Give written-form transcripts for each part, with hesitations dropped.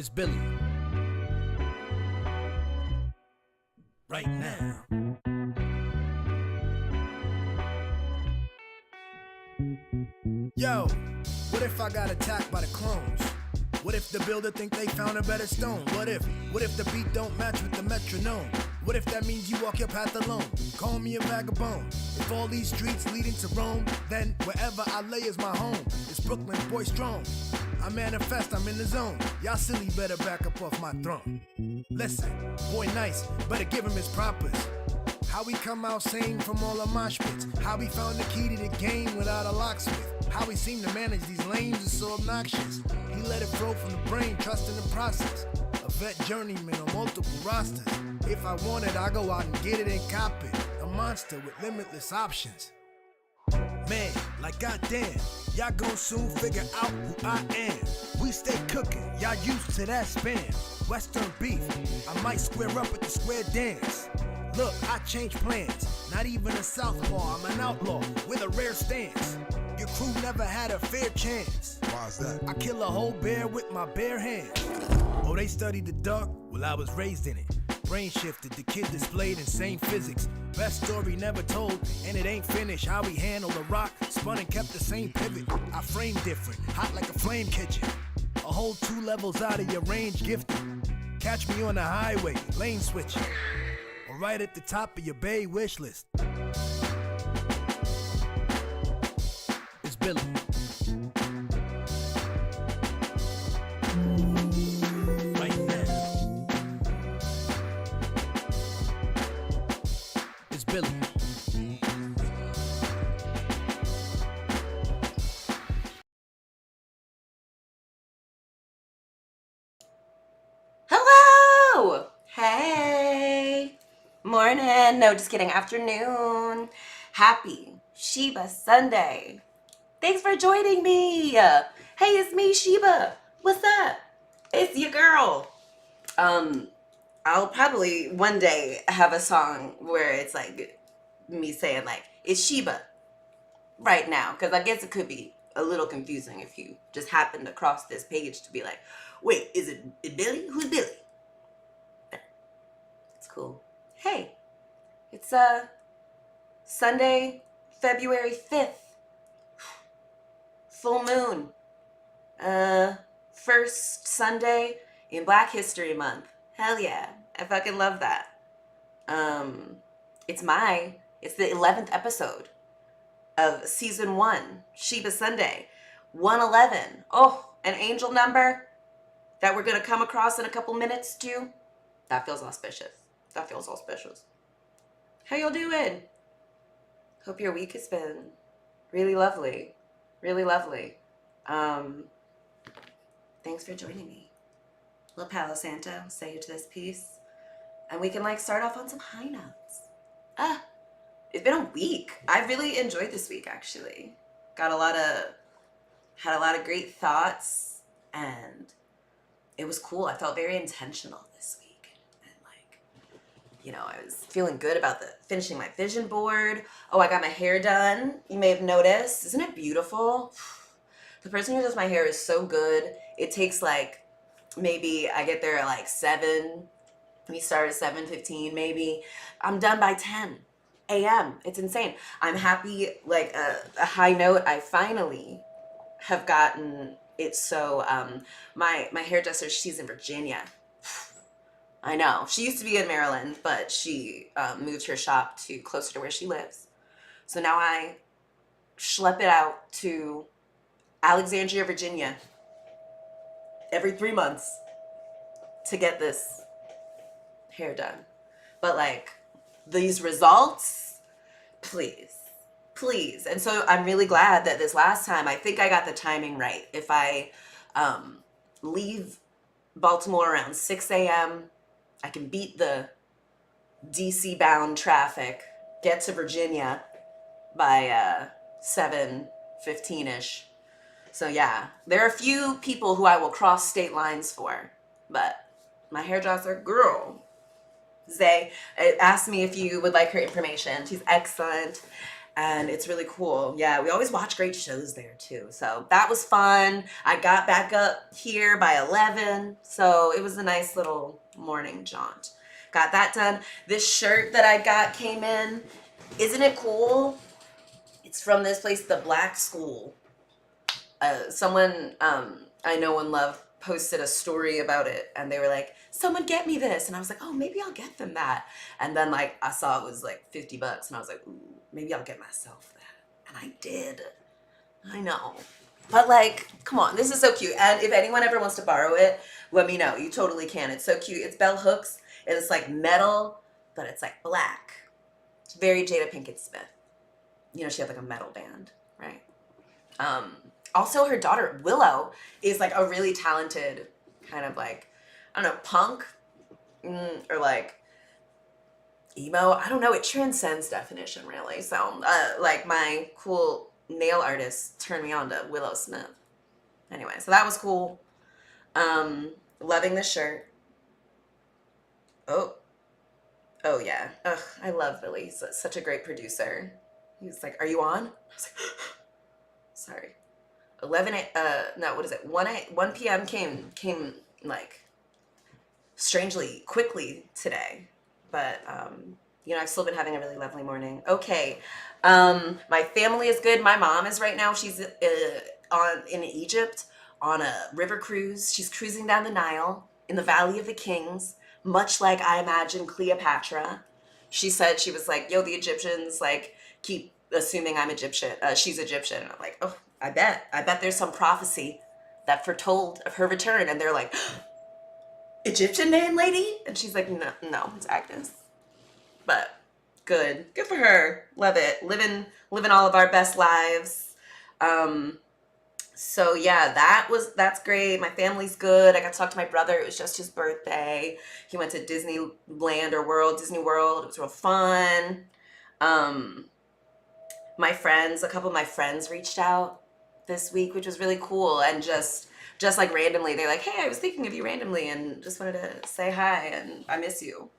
It's Billy. Right now. Yo, what if I got attacked by the clones? What if the builder think they found a better stone? What if the beat don't match with the metronome? What if that means you walk your path alone? Call me a vagabond. If all these streets leading to Rome, then wherever I lay is my home. It's Brooklyn, boy strong. I manifest, I'm in the zone. Y'all silly better back up off my throne. Listen, boy nice, better give him his propers. How we come out sane from all the mosh pits. How we found the key to the game without a locksmith. How we seem to manage these lanes is so obnoxious. He let it flow from the brain, trusting the process. A vet journeyman on multiple rosters. If I want it, I go out and get it and cop it. A monster with limitless options. Man, like goddamn, y'all gon' soon figure out who I am. We stay cooking, y'all used to that spam. Western beef, I might square up at the square dance. Look, I change plans, not even a southpaw, I'm an outlaw with a rare stance. Your crew never had a fair chance. Why's that? I kill a whole bear with my bare hands. Oh, they studied the dark? Well, I was raised in it. Brain shifted, the kid displayed insane physics. Best story never told, and it ain't finished. How we handled a rock, spun and kept the same pivot. I frame different, hot like a flame kitchen. A whole 2 levels out of your range gifted. Catch me on the highway, lane switching. Or right at the top of your bay wish list. It's Billy. Right now. It's Billy. Hello! Hey! Morning. No, just kidding. Afternoon. Happy Sheba Sunday. Thanks for joining me. Hey, it's me, Sheba. What's up? It's your girl. I'll probably one day have a song where it's like me saying like, it's Sheba right now. Because I guess it could be a little confusing if you just happened to cross this page to be like, wait, is it Billy? Who's Billy? It's cool. Hey, it's Sunday, February 5th. Full moon. First Sunday in Black History Month. Hell yeah. I fucking love that. It's the 11th episode of season 1, Sheba Sunday. 111. Oh, an angel number that we're gonna come across in a couple minutes too. That feels auspicious. That feels auspicious. How y'all doing? Hope your week has been really lovely. Really lovely. Thanks for joining me. Little Palo Santo, say you to this piece. And we can start off on some high notes. It's been a week. I really enjoyed this week actually. Had a lot of great thoughts and it was cool. I felt very intentional this week. I was feeling good about finishing my vision board. Oh, I got my hair done. You may have noticed. Isn't it beautiful? The person who does my hair is so good. It takes maybe I get there at 7. We start at 7:15 maybe. I'm done by 10 a.m. It's insane. I'm happy, a high note. I finally have gotten it so, my hairdresser, she's in Virginia. I know. She used to be in Maryland, but she moved her shop to closer to where she lives. So now I schlep it out to Alexandria, Virginia every 3 months to get this hair done. But these results, please. And so I'm really glad that this last time, I think I got the timing right. If I leave Baltimore around 6 a.m., I can beat the DC bound traffic, get to Virginia by 7:15ish. So yeah, there are a few people who I will cross state lines for, but my hairdresser girl, Zay, asked me if you would like her information. She's excellent. and it's really cool. Yeah, we always watch great shows there too. So that was fun. I got back up here by 11, so it was a nice little morning jaunt. Got that done. This shirt that I got came in. Isn't it cool? It's from this place, the Black School. Someone I know and love posted a story about it, and they were like, someone get me this, and I was like, oh, maybe I'll get them that. And then like I saw it was like $50, and I was like, ooh, maybe I'll get myself that. And I did. I know, but like, come on, this is so cute. And if anyone ever wants to borrow it, let me know. You totally can. It's so cute. It's bell hooks, and it's like metal, but it's like black. It's very Jada Pinkett Smith. You know, she had like a metal band, right? Also, her daughter, Willow, is like a really talented kind of like, I don't know, punk or like emo. I don't know. It transcends definition, really. So, like my cool nail artist turned me on to Willow Smith. Anyway, so that was cool. Loving the shirt. Oh yeah. Ugh, I love Billy. He's such a great producer. He's like, are you on? I was like, sorry. 1 p.m. came like strangely quickly today, but you know, I've still been having a really lovely morning. Okay, my family is good. My mom is right now. She's in Egypt on a river cruise. She's cruising down the Nile in the Valley of the Kings, much like I imagine Cleopatra. She said, she was like, yo, the Egyptians like keep assuming I'm Egyptian. She's Egyptian. And I'm like, oh, I bet there's some prophecy that foretold of her return. And they're like, Egyptian name lady? And she's like, no, it's Agnes. But good for her. Love it. Living all of our best lives. So yeah, that's great. My family's good. I got to talk to my brother. It was just his birthday. He went to Disneyland or Disney World. It was real fun. A couple of my friends reached out this week, which was really cool. And just like randomly, they're like, hey, I was thinking of you randomly and just wanted to say hi and I miss you.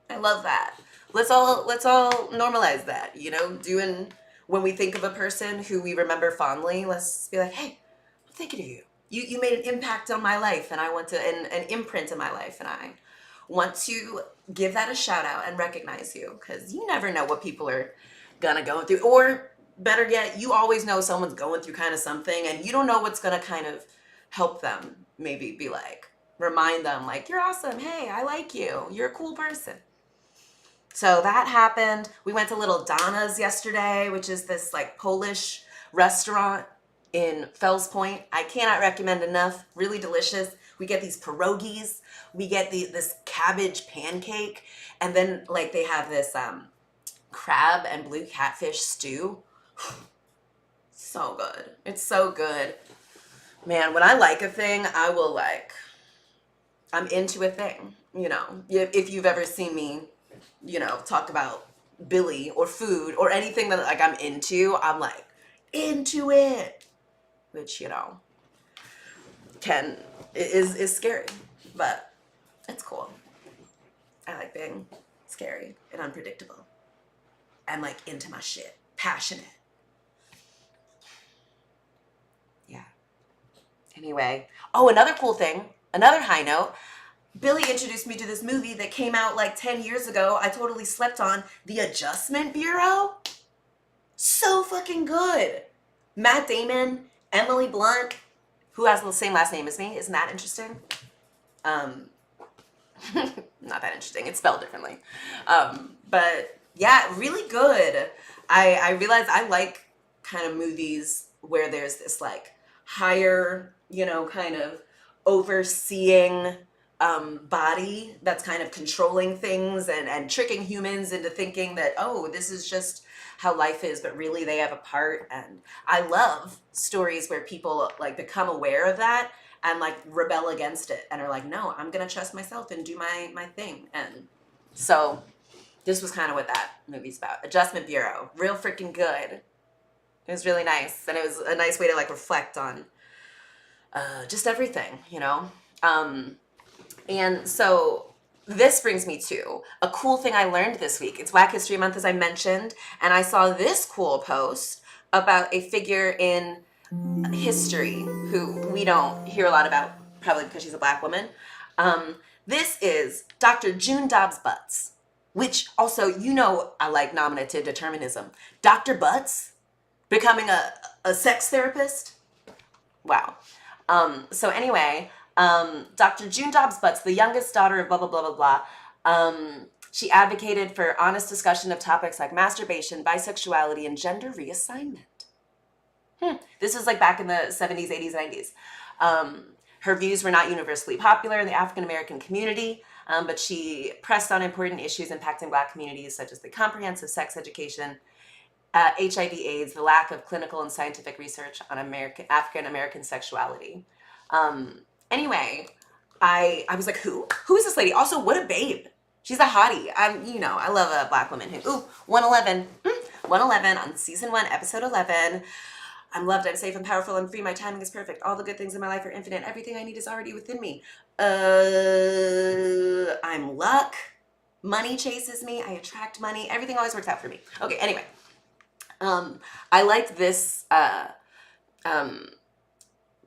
I love that. Let's all normalize that, you know, when we think of a person who we remember fondly, let's be like, hey, I'm thinking of you. You made an impact on my life, and I want to, an imprint in my life, and I want to give that a shout out and recognize you, because you never know what people are gonna go through, or better yet, you always know someone's going through kind of something, and you don't know what's gonna kind of help them, maybe be like, remind them like, you're awesome, hey, I like you, you're a cool person. So that happened. We went to Little Donna's yesterday, which is this like Polish restaurant in Fells Point. I cannot recommend enough. Really delicious. We get these pierogies. We get this cabbage pancake. And then like they have this crab and blue catfish stew. So good. It's so good. Man, when I like a thing, I'm into a thing, you know. If you've ever seen me, you know, talk about Billy or food or anything that like I'm into, I'm like into it, which, you know, is scary, but it's cool. I like being scary and unpredictable. I'm like into my shit, passionate. Yeah. Anyway, oh, another cool thing, another high note. Billy introduced me to this movie that came out like 10 years ago. I totally slept on. The Adjustment Bureau. So fucking good. Matt Damon, Emily Blunt, who has the same last name as me. Isn't that interesting? Not that interesting. It's spelled differently. But yeah, really good. I realized I like kind of movies where there's this like higher, you know, kind of overseeing body that's kind of controlling things and tricking humans into thinking that, oh, this is just how life is, but really they have a part. And I love stories where people like become aware of that and like rebel against it and are like, no, I'm gonna trust myself and do my thing. And so this was kind of what that movie's about. Adjustment Bureau, real freaking good. It was really nice, and it was a nice way to like reflect on just everything, you know. And so this brings me to a cool thing I learned this week. It's Black History Month, as I mentioned, and I saw this cool post about a figure in history who we don't hear a lot about, probably because she's a Black woman. This is Dr. June Dobbs Butts, which also, I like nominative determinism. Dr. Butts becoming a sex therapist? Wow. So anyway, Dr. June Dobbs Butts, the youngest daughter of blah, blah, blah, blah, blah. She advocated for honest discussion of topics like masturbation, bisexuality, and gender reassignment. This was like back in the 70s, 80s, 90s. Her views were not universally popular in the African-American community, but she pressed on important issues impacting Black communities, such as the comprehensive sex education, HIV/AIDS, the lack of clinical and scientific research on African-American sexuality. Anyway, I was like, who is this lady? Also, what a babe. She's a hottie. I love a Black woman who, 111 on season 1, episode 11. I'm loved, I'm safe, I'm powerful, I'm free, my timing is perfect. All the good things in my life are infinite. Everything I need is already within me. I'm luck. Money chases me. I attract money. Everything always works out for me. Okay, anyway. I liked this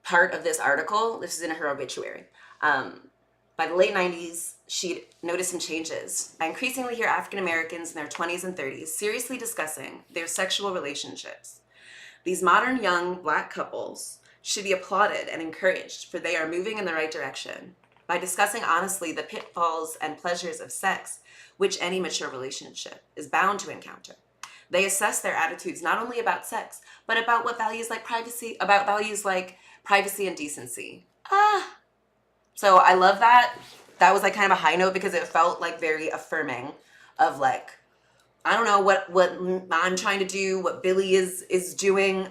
part of this article. This is in her obituary. By the late 90s, she'd noticed some changes. I increasingly hear African Americans in their 20s and 30s seriously discussing their sexual relationships. These modern young Black couples should be applauded and encouraged, for they are moving in the right direction. By discussing honestly the pitfalls and pleasures of sex, which any mature relationship is bound to encounter, they assess their attitudes not only about sex, but about values like privacy and decency. So I love that. That was like kind of a high note because it felt like very affirming of like, I don't know what I'm trying to do, what Billy is doing.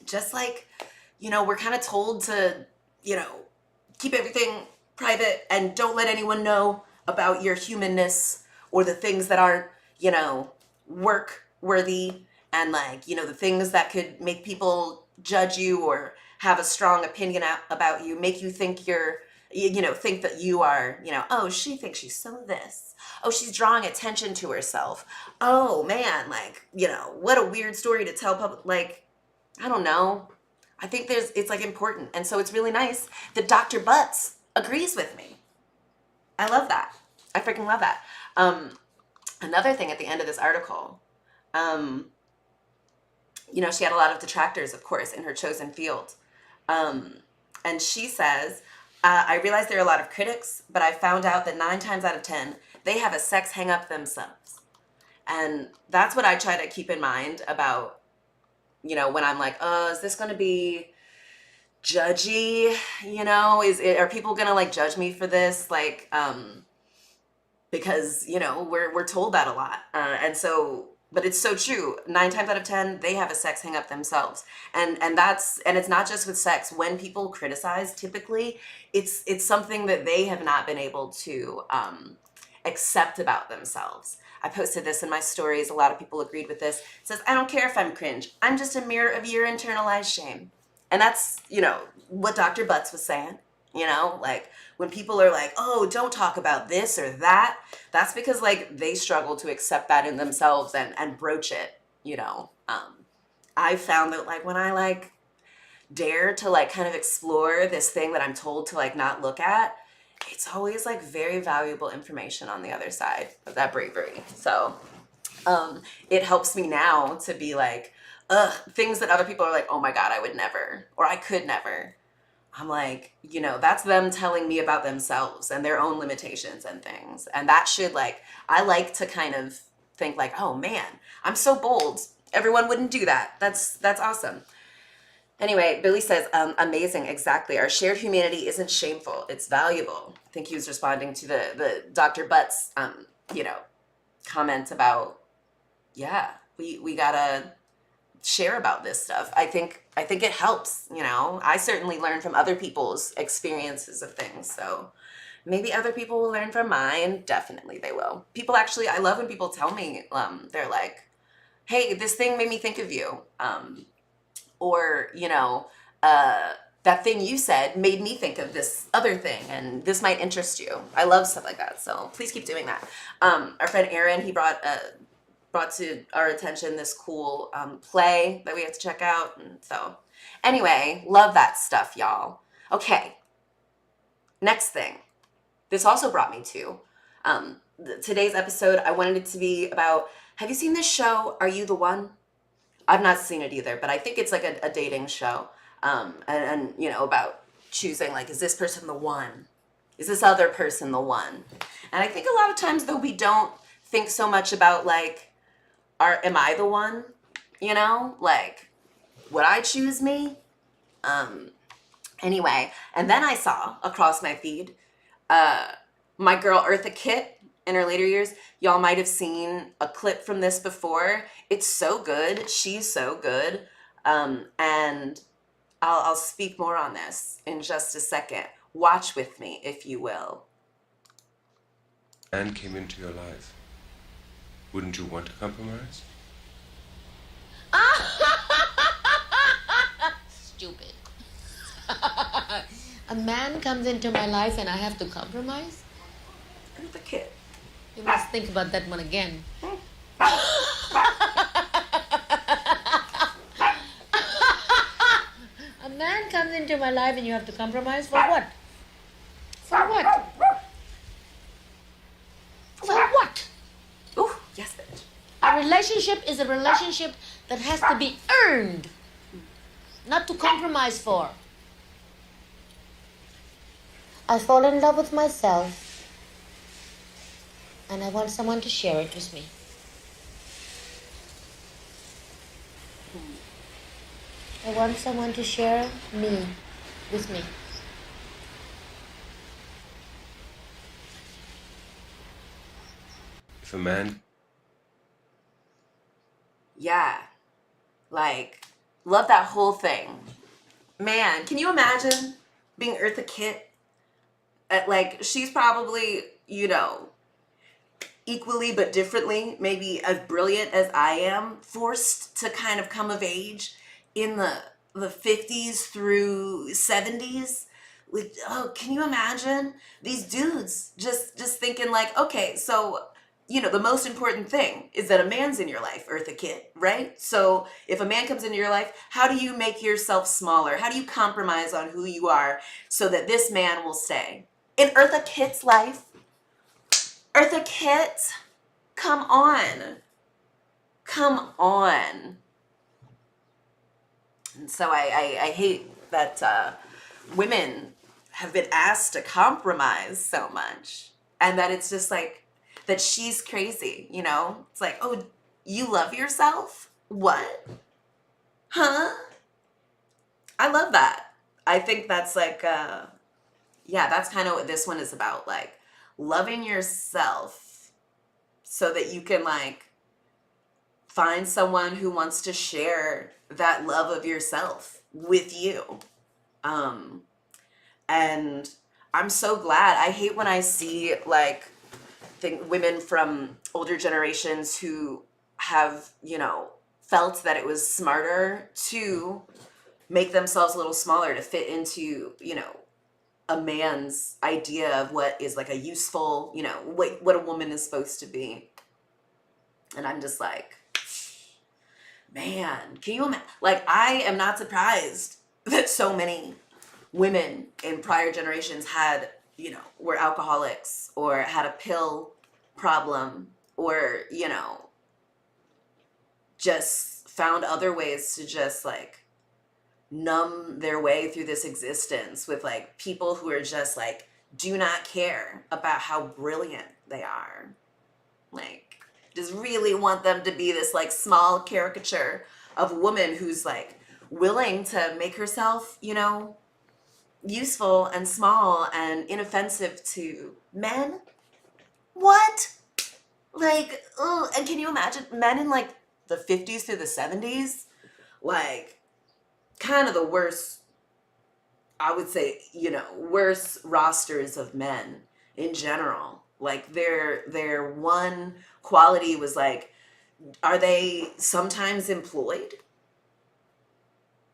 Just like, we're kind of told to, keep everything private and don't let anyone know about your humanness or the things that aren't, work worthy, and like, the things that could make people judge you or have a strong opinion about you, make you think think that you are, oh, she thinks she's so this. Oh, she's drawing attention to herself. Oh man, like, what a weird story to tell public. Like, I don't know. I think it's like important. And so it's really nice that Dr. Butts agrees with me. I love that. I freaking love that. Another thing at the end of this article, she had a lot of detractors, of course, in her chosen field. And she says, I realize there are a lot of critics, but I found out that 9 times out of 10, they have a sex hang up themselves. And that's what I try to keep in mind about, when I'm like, is this going to be judgy? Are people going to like judge me for this? Like, because, we're told that a lot. But it's so true. 9 times out of 10, they have a sex hang up themselves. And it's not just with sex. When people criticize, typically it's something that they have not been able to accept about themselves. I posted this in my stories. A lot of people agreed with this. It says, I don't care if I'm cringe. I'm just a mirror of your internalized shame. And that's, what Dr. Butts was saying. Like when people are like, oh, don't talk about this or that, that's because like they struggle to accept that in themselves and broach it, I found that like when I like dare to like kind of explore this thing that I'm told to like not look at, it's always like very valuable information on the other side of that bravery. So it helps me now to be like, things that other people are like, oh my God, I would never, or I could never. I'm like, that's them telling me about themselves and their own limitations and things. And that should like, I like to kind of think like, oh man, I'm so bold. Everyone wouldn't do that. That's awesome. Anyway, Billy says, amazing, exactly. Our shared humanity isn't shameful. It's valuable. I think he was responding to the Dr. Butts, comment about, we gotta share about this stuff. I think it helps, I certainly learn from other people's experiences of things. So maybe other people will learn from mine. Definitely they will. People actually, I love when people tell me, they're like, hey, this thing made me think of you. Or, that thing you said made me think of this other thing, and this might interest you. I love stuff like that, so please keep doing that. Our friend Aaron, he brought to our attention this cool play that we have to check out, and so anyway, love that stuff, y'all. Okay, next thing. This also brought me to today's episode. I wanted it to be about, have you seen this show, Are You the One? I've not seen it either, but I think it's like a dating show. And you know, about choosing, like, is this person the one? Is this other person the one? And I think a lot of times, though, we don't think so much about, like, am I the one? You know, like, would I choose me? Anyway, and then I saw across my feed, my girl Eartha Kitt in her later years. Y'all might have seen a clip from this before. It's so good. She's so good. And I'll speak more on this in just a second. Watch with me, if you will. Man came into your life. Wouldn't you want to compromise? Stupid. A man comes into my life and I have to compromise? Eartha Kitt. You must think about that one again. A man comes into my life and you have to compromise for what? For what? For what? Ooh, yes, bitch. A relationship is a relationship that has to be earned, not to compromise for. I fall in love with myself, and I want someone to share it with me. I want someone to share me with me. If a man... Yeah. Like, love that whole thing. Man, can you imagine being Eartha Kitt? Like, she's probably, you know, equally but differently, maybe as brilliant as I am, forced to kind of come of age in the 50s through 70s. With, oh, can you imagine these dudes just thinking like, okay, so, you know, the most important thing is that a man's in your life, Eartha Kitt, right? So if a man comes into your life, how do you make yourself smaller? How do you compromise on who you are so that this man will stay? In Eartha Kitt's life, Eartha Kitt, come on. Come on. And so I hate that women have been asked to compromise so much. And that it's just like, that she's crazy, you know? It's like, oh, you love yourself? What? Huh? I love that. I think that's like, yeah, that's kind of what this one is about. Like, loving yourself so that you can, like, find someone who wants to share that love of yourself with you. And I'm so glad. I hate when I see, like, women from older generations who have, you know, felt that it was smarter to make themselves a little smaller to fit into, you know, a man's idea of what is like a useful, you know, what a woman is supposed to be. And I'm just like, man, can you imagine? Like, I am not surprised that so many women in prior generations had, you know, were alcoholics or had a pill problem or, you know, just found other ways to just like numb their way through this existence with like people who are just like, do not care about how brilliant they are. Like, just really want them to be this like small caricature of a woman who's like willing to make herself, you know, useful and small and inoffensive to men. What? Like, ugh. And can you imagine men in like the 50s through the 70s? Like, kind of the worst, I would say, you know, worst rosters of men in general. Like, their one quality was like, are they sometimes employed?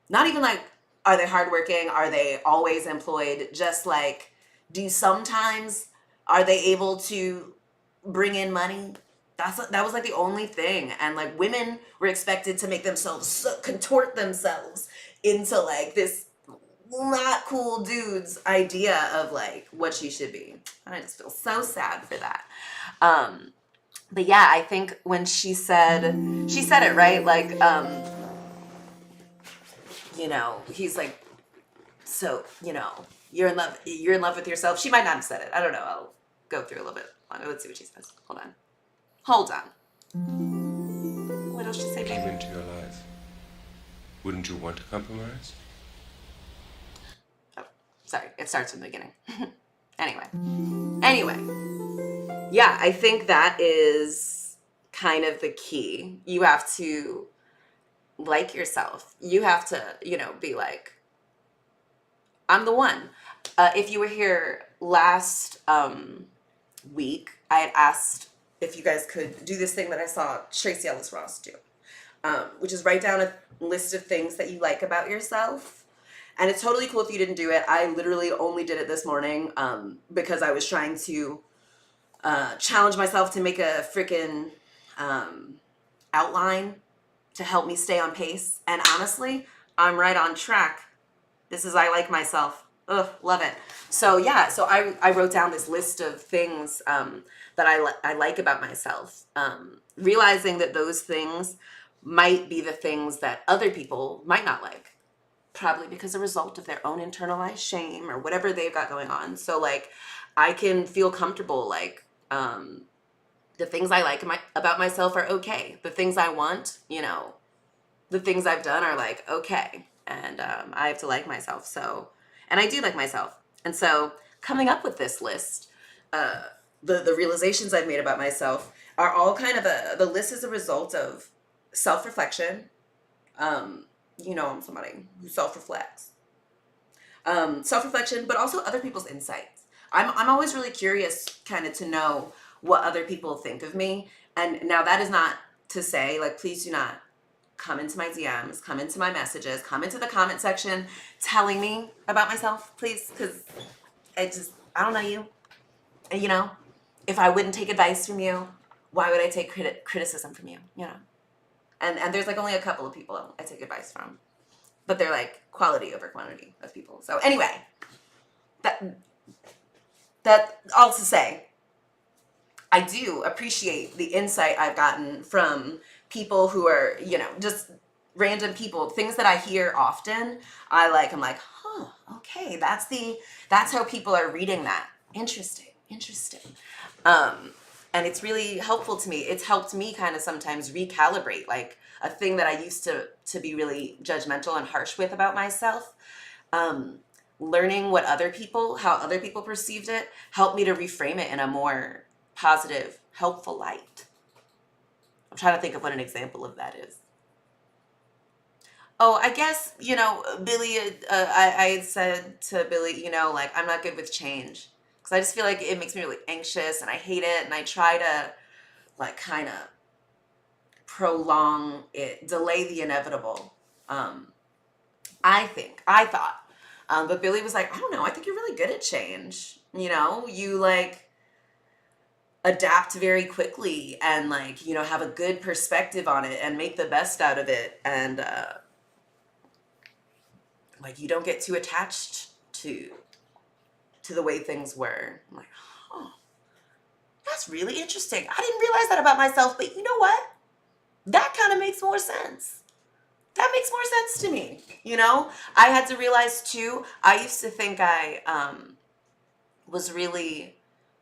Not even like Are they hardworking? Are they always employed? Just like, are they able to bring in money? That was like the only thing. And like women were expected to make themselves contort themselves into like this not cool dude's idea of like what she should be. I just feel so sad for that. But yeah, I think when she said it right, like, he's like, so, you're in love with yourself. She might not have said it. I don't know. I'll go through a little bit longer. Let's see what she says. Hold on. What else did she say, Came baby? into your life. Wouldn't you want to compromise? Oh, sorry. It starts from the beginning. Anyway. Yeah, I think that is kind of the key. You have to like yourself. You have to, be like, I'm the one. If you were here last week, I had asked if you guys could do this thing that I saw Tracy Ellis Ross do, which is write down a list of things that you like about yourself. And it's totally cool if you didn't do it. I literally only did it this morning because I was trying to challenge myself to make a freaking outline to help me stay on pace. And honestly, I'm right on track. This is I like myself. Ugh, love it. So yeah, so I wrote down this list of things that I like about myself. Realizing that those things might be the things that other people might not like. Probably because a result of their own internalized shame or whatever they've got going on. So like, I can feel comfortable like, the things I like about myself are okay. The things I want, the things I've done are like, okay. And I have to like myself. So, and I do like myself. And so coming up with this list, the realizations I've made about myself are all kind of the list is a result of self-reflection. I'm somebody who self-reflects. Self-reflection, but also other people's insights. I'm always really curious kind of to know what other people think of me. And now that is not to say, like, please do not come into my DMs, come into my messages, come into the comment section telling me about myself, please, because I don't know you. And, if I wouldn't take advice from you, why would I take criticism from you, And there's like only a couple of people I take advice from. But they're like quality over quantity of people. So anyway, that all to say, I do appreciate the insight I've gotten from people who are, just random people, things that I hear often. I'm like, okay, that's how people are reading that. Interesting. And it's really helpful to me. It's helped me kind of sometimes recalibrate, like a thing that I used to be really judgmental and harsh with about myself. Learning how other people perceived it, helped me to reframe it in a more positive, helpful light. I'm trying to think of what an example of that is. Oh, I guess, Billy, I had said to Billy, like, I'm not good with change. Because I just feel like it makes me really anxious and I hate it. And I try to, like, kind of prolong it, delay the inevitable. I thought. But Billy was like, I don't know, I think you're really good at change. You, like, adapt very quickly and, like, have a good perspective on it and make the best out of it. And, like, you don't get too attached to the way things were. I'm like, that's really interesting. I didn't realize that about myself, but you know what? That kind of makes more sense. That makes more sense to me. I had to realize too, I used to think I was really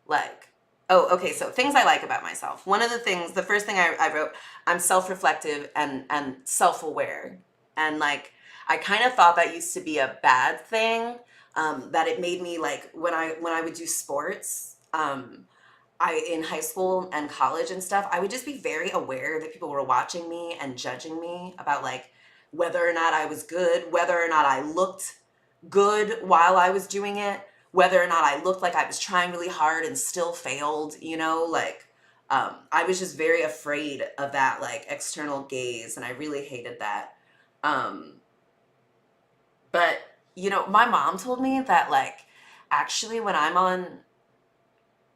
like, oh, okay, so things I like about myself. The first thing I wrote, I'm self-reflective and self-aware. And like, I kind of thought that used to be a bad thing, that it made me like, when I would do sports, in high school and college and stuff, I would just be very aware that people were watching me and judging me about like whether or not I was good, whether or not I looked good while I was doing it, whether or not I looked like I was trying really hard and still failed, I was just very afraid of that like external gaze, and I really hated that. But, my mom told me that, like, actually when I'm on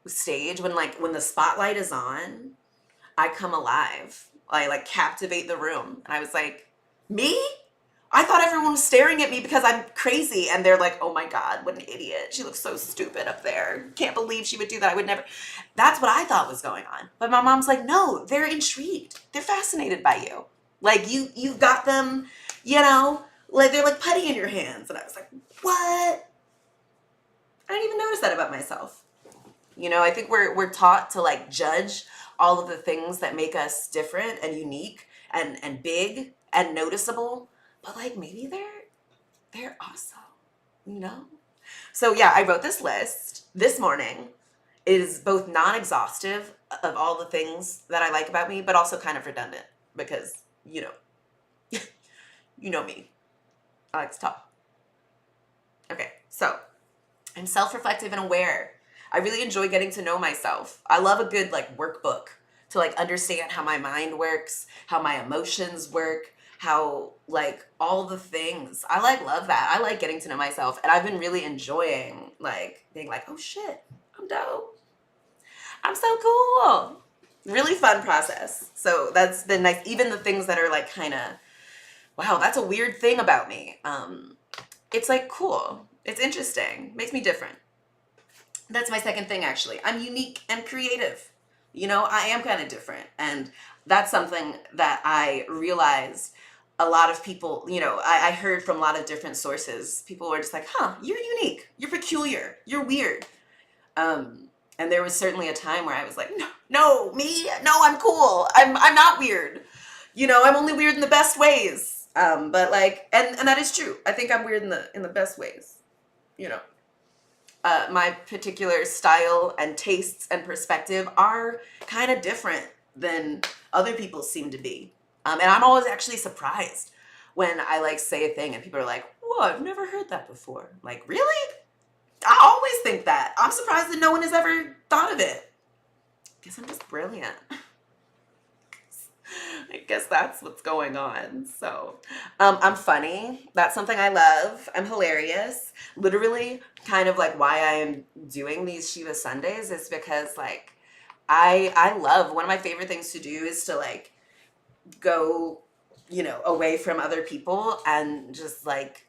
stage, when the spotlight is on, I come alive. I, like, captivate the room. And I was like, me? I thought everyone was staring at me because I'm crazy. And they're like, oh my God, what an idiot. She looks so stupid up there. Can't believe she would do that. I would never. That's what I thought was going on. But my mom's like, no, they're intrigued. They're fascinated by you. Like, you've got them, like they're like putty in your hands. And I was like, what? I didn't even notice that about myself. I think we're taught to, like, judge all of the things that make us different and unique and big and noticeable, but, like, maybe they're awesome. So yeah, I wrote this list this morning. It is both non-exhaustive of all the things that I like about me, but also kind of redundant because you know me. I like to talk. Okay, so I'm self-reflective and aware. I really enjoy getting to know myself. I love a good, like, workbook to, like, understand how my mind works, how my emotions work, how, like, all the things. I, like, love that. I like getting to know myself. And I've been really enjoying, like, being like, oh shit, I'm dope. I'm so cool. Really fun process. So that's been nice. Even the things that are, like, kind of, wow, that's a weird thing about me. It's, like, cool. It's interesting. Makes me different. That's my second thing, actually. I'm unique and creative. I am kind of different. And that's something that I realized a lot of people, I heard from a lot of different sources. People were just like, huh, you're unique. You're peculiar. You're weird. And there was certainly a time where I was like, no, me? No, I'm cool. I'm not weird. I'm only weird in the best ways. But, like, and that is true. I think I'm weird in the best ways. My particular style and tastes and perspective are kind of different than other people seem to be. And I'm always actually surprised when I, like, say a thing and people are like, whoa, I've never heard that before. I'm like, really? I always think that. I'm surprised that no one has ever thought of it. Guess I'm just brilliant. I guess that's what's going on. So, I'm funny. That's something I love. I'm hilarious. Literally, kind of like why I am doing these Sheba Sundays is because, like, I love, one of my favorite things to do is to, like, go, away from other people and just, like,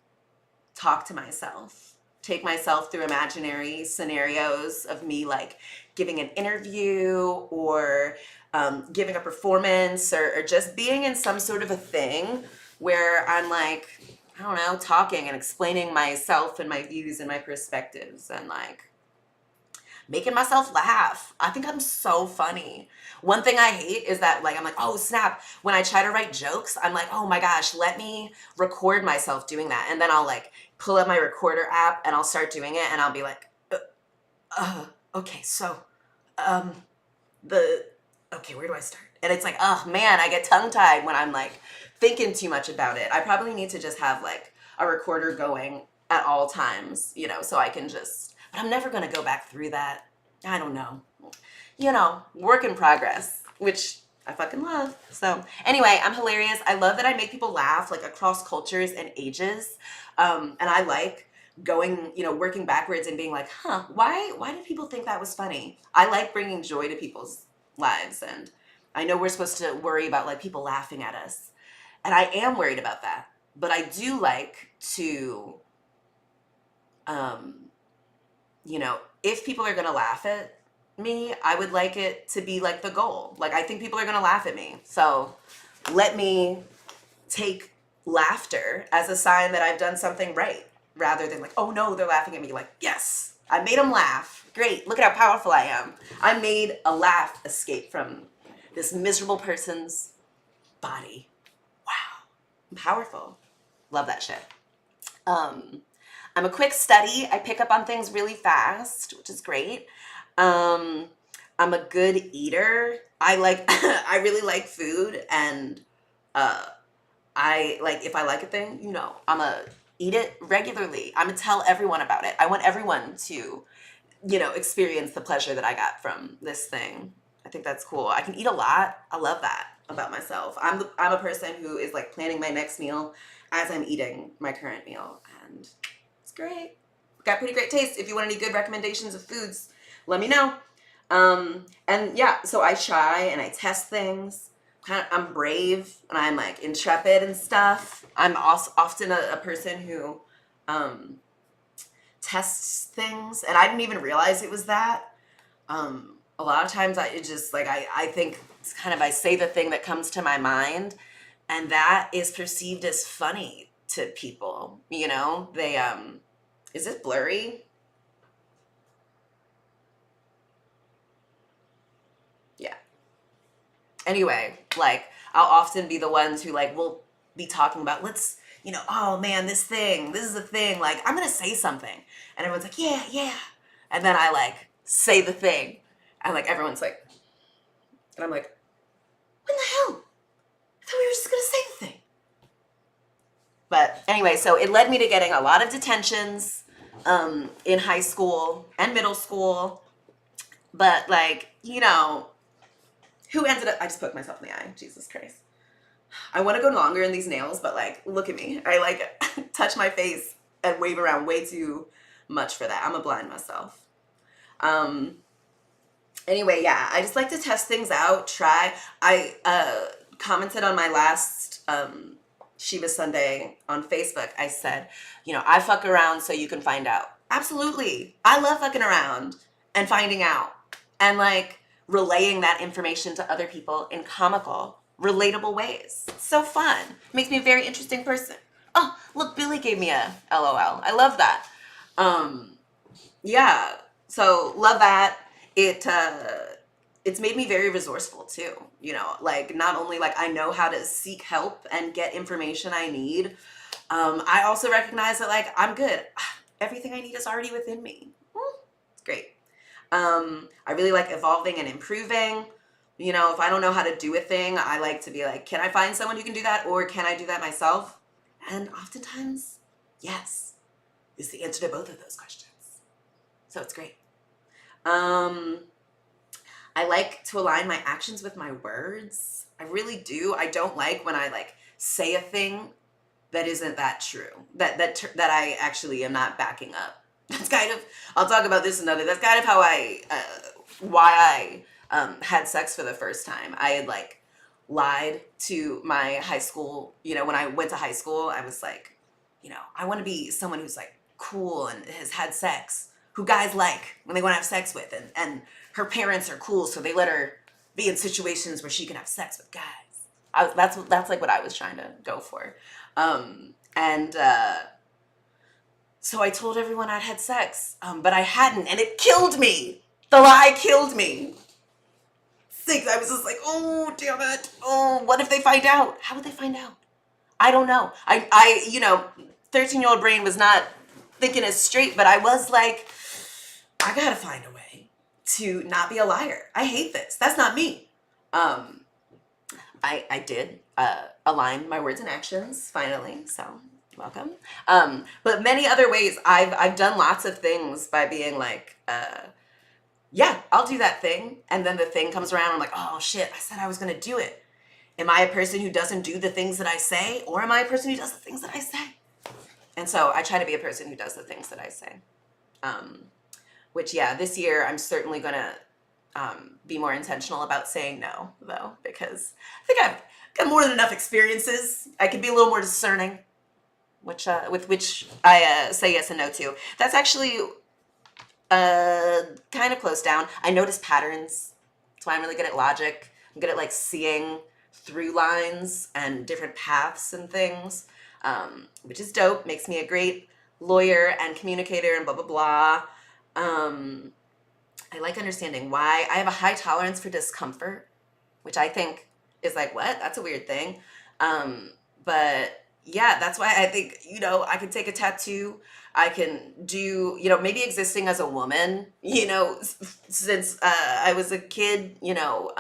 talk to myself. Take myself through imaginary scenarios of me, like, giving an interview or giving a performance or just being in some sort of a thing where I'm, like, I don't know, talking and explaining myself and my views and my perspectives and, like, making myself laugh. I think I'm so funny. One thing I hate is that, like, I'm like, oh, snap. When I try to write jokes, I'm like, oh my gosh, let me record myself doing that. And then I'll, like, pull up my recorder app and I'll start doing it and I'll be like, okay, so, okay, where do I start? And it's like, oh man, I get tongue-tied when I'm, like, thinking too much about it. I probably need to just have, like, a recorder going at all times, so I can just, but I'm never going to go back through that. I don't know. Work in progress, which I fucking love. So anyway, I'm hilarious. I love that I make people laugh, like, across cultures and ages. And I like going, working backwards and being like, huh, why did people think that was funny? I like bringing joy to people's lives. And I know we're supposed to worry about, like, people laughing at us. And I am worried about that. But I do like to, if people are going to laugh at me, I would like it to be, like, the goal. Like, I think people are going to laugh at me. So let me take laughter as a sign that I've done something right, rather than, like, oh no, they're laughing at me. Like, yes, I made them laugh. Great. Look at how powerful I am. I made a laugh escape from this miserable person's body. Wow. I'm powerful. Love that shit. I'm a quick study. I pick up on things really fast, which is great. I'm a good eater. I really like food, and I, like, if I like a thing, I'm a eat it regularly. I'm gonna tell everyone about it. I want everyone to, experience the pleasure that I got from this thing. think that's cool. I can eat a lot. I love that about myself. I'm a person who is like planning my next meal as I'm eating my current meal, and it's great. Got pretty great taste. If you want any good recommendations of foods, let me know. And yeah, so I try and I test things. I'm brave and I'm like intrepid and stuff. I'm also often a person who tests things, and I didn't even realize it was that. A lot of times I think it's kind of, I say the thing that comes to my mind, and that is perceived as funny to people. You know, they, is it blurry? Yeah. Anyway, like, I'll often be the ones who like will be talking about, let's, you know, oh man, this is a thing. Like, I'm going to say something. And everyone's like, yeah, yeah. And then I like say the thing. And like, everyone's like, and I'm like, when the hell? I thought we were just going to say the thing. But anyway, so it led me to getting a lot of detentions in high school and middle school. But like, you know, who ended up, I just poked myself in the eye. Jesus Christ. I want to go longer in these nails, but like, look at me. I like touch my face and wave around way too much for that. I'm a blind myself. Anyway, yeah, I just like to test things out, try. I commented on my last Sheba Sunday on Facebook. I said, you know, I fuck around so you can find out. Absolutely. I love fucking around and finding out and like relaying that information to other people in comical, relatable ways. It's so fun. It makes me a very interesting person. Oh, look, Billy gave me a LOL. I love that. Yeah, so love that. It's made me very resourceful too. You know, like not only like I know how to seek help and get information I need, I also recognize that like I'm good. Everything I need is already within me. It's great. I really like evolving and improving. You know, if I don't know how to do a thing, I like to be like, can I find someone who can do that, or can I do that myself? And oftentimes, yes, is the answer to both of those questions. So it's great. I like to align my actions with my words. I really do. I don't like when I like say a thing that isn't that true, that I actually am not backing up. That's kind of, I'll talk about this another, that's kind of how why I had sex for the first time. I had like lied to my high school, you know, when I went to high school, I was like, you know, I want to be someone who's like cool and has had sex, who guys like when they want to have sex with, and her parents are cool, so they let her be in situations where she can have sex with guys. That's like what I was trying to go for. So I told everyone I'd had sex, but I hadn't, and it killed me. The lie killed me. I was just like, oh, damn it. Oh, what if they find out? How would they find out? I don't know. I you know, 13-year-old brain was not thinking as straight, but I was like, I gotta find a way to not be a liar. I hate this. That's not me. I did align my words and actions finally, so welcome. But many other ways, I've done lots of things by being like, yeah, I'll do that thing, and then the thing comes around, I'm like, oh shit, I said I was gonna do it. Am I a person who doesn't do the things that I say, or am I a person who does the things that I say? And so I try to be a person who does the things that I say. Which, yeah, this year I'm certainly gonna be more intentional about saying no, though, because I think I've got more than enough experiences. I can be a little more discerning, which with which I say yes and no to. That's actually kind of close down. I notice patterns. That's why I'm really good at logic. I'm good at like seeing through lines and different paths and things, which is dope. Makes me a great lawyer and communicator and blah, blah, blah. I like understanding why. I have a high tolerance for discomfort, which I think is like, what? That's a weird thing. But yeah, that's why I think, you know, I can take a tattoo. I can do, you know, maybe existing as a woman, you know, since I was a kid, you know,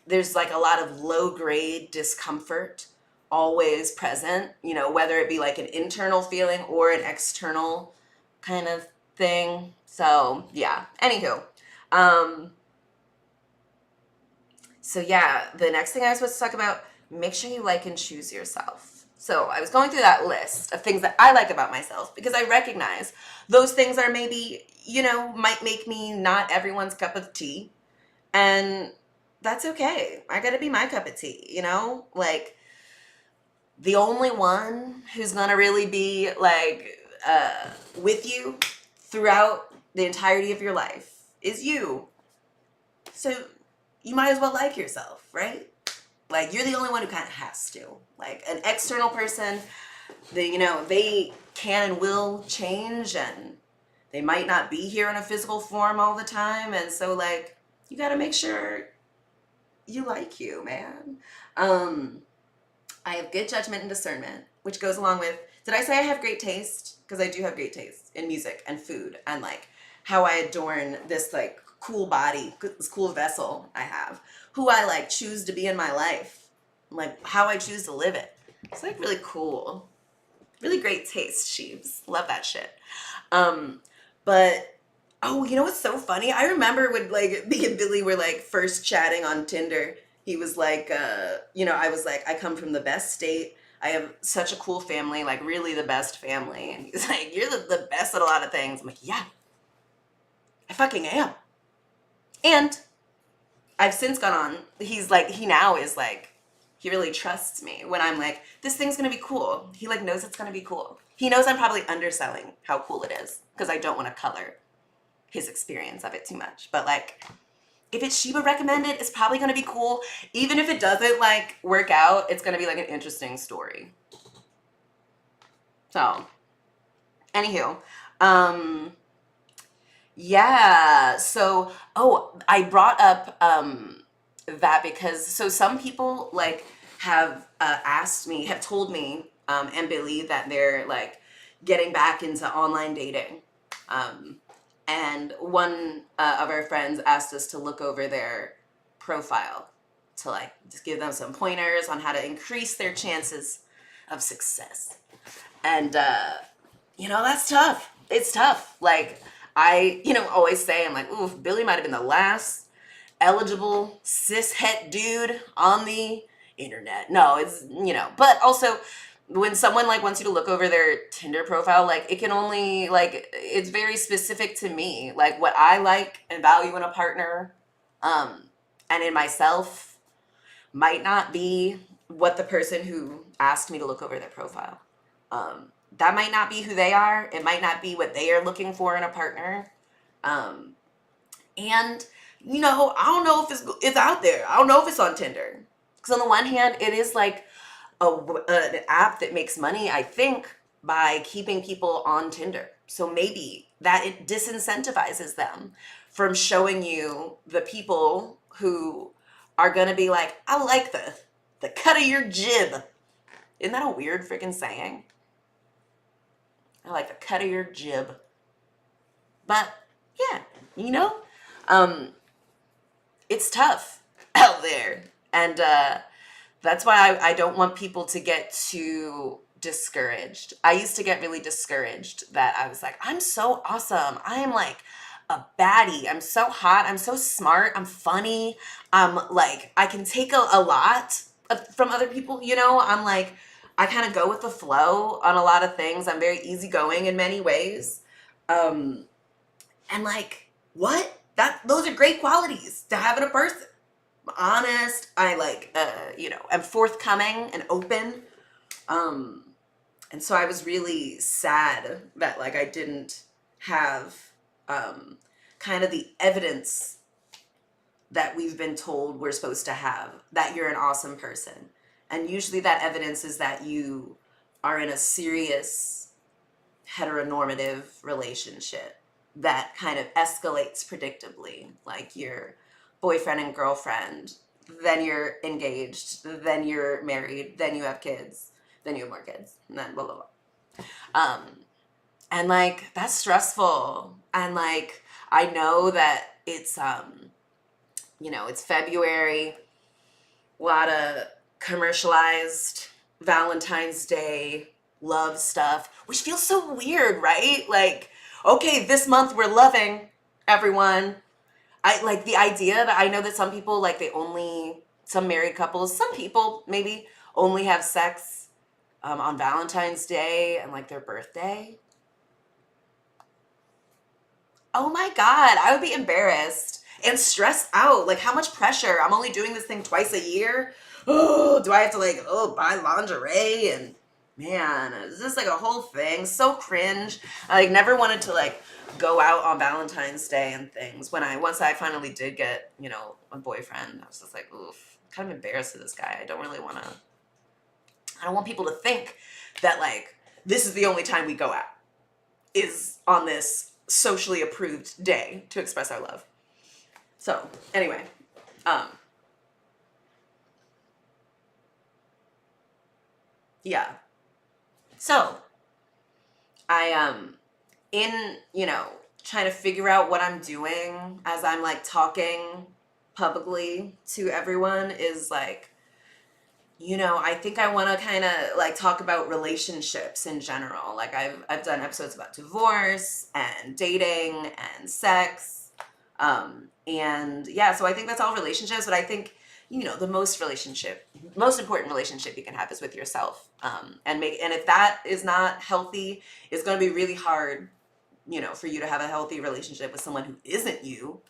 there's like a lot of low grade discomfort always present, you know, whether it be like an internal feeling or an external kind of thing. So yeah, anywho, So yeah, the next thing I was supposed to talk about, make sure you like and choose yourself. So I was going through that list of things that I like about myself because I recognize those things are maybe, might make me not everyone's cup of tea. And that's okay. I gotta be my cup of tea, Like, the only one who's gonna really be, like, with you throughout the entirety of your life is you. So you might as well like yourself, right? Like, you're the only one who kind of has to. Like, an external person, they can and will change, and they might not be here in a physical form all the time. And so, like, you got to make sure you like you, man. I have good judgment and discernment, which goes along with, did I say I have great taste? Because I do have great taste in music and food and, like, how I adorn this, like, cool body, this cool vessel I have, who I, like, choose to be in my life, like, how I choose to live it. It's, like, really cool. Really great taste, Sheebs. Love that shit. But, oh, you know what's so funny? I remember when, like, me and Billy were, like, first chatting on Tinder. He was like, I was like, I come from the best state. I have such a cool family, like, really the best family. And he's like, you're the best at a lot of things. I'm like, yeah, I fucking am. And I've since gone on. He's like, he now is like, he really trusts me when I'm like, this thing's going to be cool. He, like, knows it's going to be cool. He knows I'm probably underselling how cool it is because I don't want to color his experience of it too much. But, like, if it's Sheba recommended, it's probably going to be cool. Even if it doesn't, like, work out, it's going to be, like, an interesting story. So, anywho, yeah. So, I brought up that because, so some people, like, have told me, and Billy, that they're, like, getting back into online dating. And one of our friends asked us to look over their profile to, like, just give them some pointers on how to increase their chances of success. And, that's tough. It's tough. Like, I, always say, I'm like, ooh, Billy might have been the last eligible cis-het dude on the internet. No, it's, but also, when someone, like, wants you to look over their Tinder profile, like, it can only, like, it's very specific to me, like, what I like and value in a partner, and in myself might not be what the person who asked me to look over their profile. That might not be who they are. It might not be what they are looking for in a partner. And, I don't know if it's out there. I don't know if it's on Tinder. Because on the one hand, it is, like, an app that makes money, I think, by keeping people on Tinder. So maybe that it disincentivizes them from showing you the people who are going to be like, I like the cut of your jib. Isn't that a weird freaking saying? I like the cut of your jib. But, yeah, it's tough out there. And, that's why I don't want people to get too discouraged. I used to get really discouraged that I was like, I'm so awesome. I am, like, a baddie. I'm so hot. I'm so smart. I'm funny. I'm, like, I can take a lot from other people, I'm, like, I kind of go with the flow on a lot of things. I'm very easygoing in many ways. And, like, what? Those are great qualities to have in a person. Honest, I, like, am forthcoming and open. And so I was really sad that, like, I didn't have kind of the evidence that we've been told we're supposed to have, that you're an awesome person. And usually that evidence is that you are in a serious heteronormative relationship that kind of escalates predictably, like your boyfriend and girlfriend, then you're engaged, then you're married, then you have kids, then you have more kids, and then blah, blah, blah. And, like, that's stressful. And, like, I know that it's, it's February, a lot of commercialized Valentine's Day love stuff, which feels so weird, right? Like, okay, this month we're loving everyone. I like the idea that I know that some people like some married couples, some people maybe only have sex on Valentine's Day and like their birthday. Oh my God, I would be embarrassed and stressed out. Like, how much pressure? I'm only doing this thing twice a year. Oh, do I have to like, buy lingerie? And man, it's just like a whole thing. So cringe. I like never wanted to like go out on Valentine's Day and things. Once I finally did get, a boyfriend, I was just like, oof, I'm kind of embarrassed of this guy. I don't want people to think that like this is the only time we go out is on this socially approved day to express our love. So anyway, yeah. So I in, trying to figure out what I'm doing as I'm like talking publicly to everyone is like, I think I want to kind of like talk about relationships in general. Like I've done episodes about divorce and dating and sex. And yeah, so I think that's all relationships, but I think, the most important relationship you can have is with yourself. And if that is not healthy, it's going to be really hard, for you to have a healthy relationship with someone who isn't you,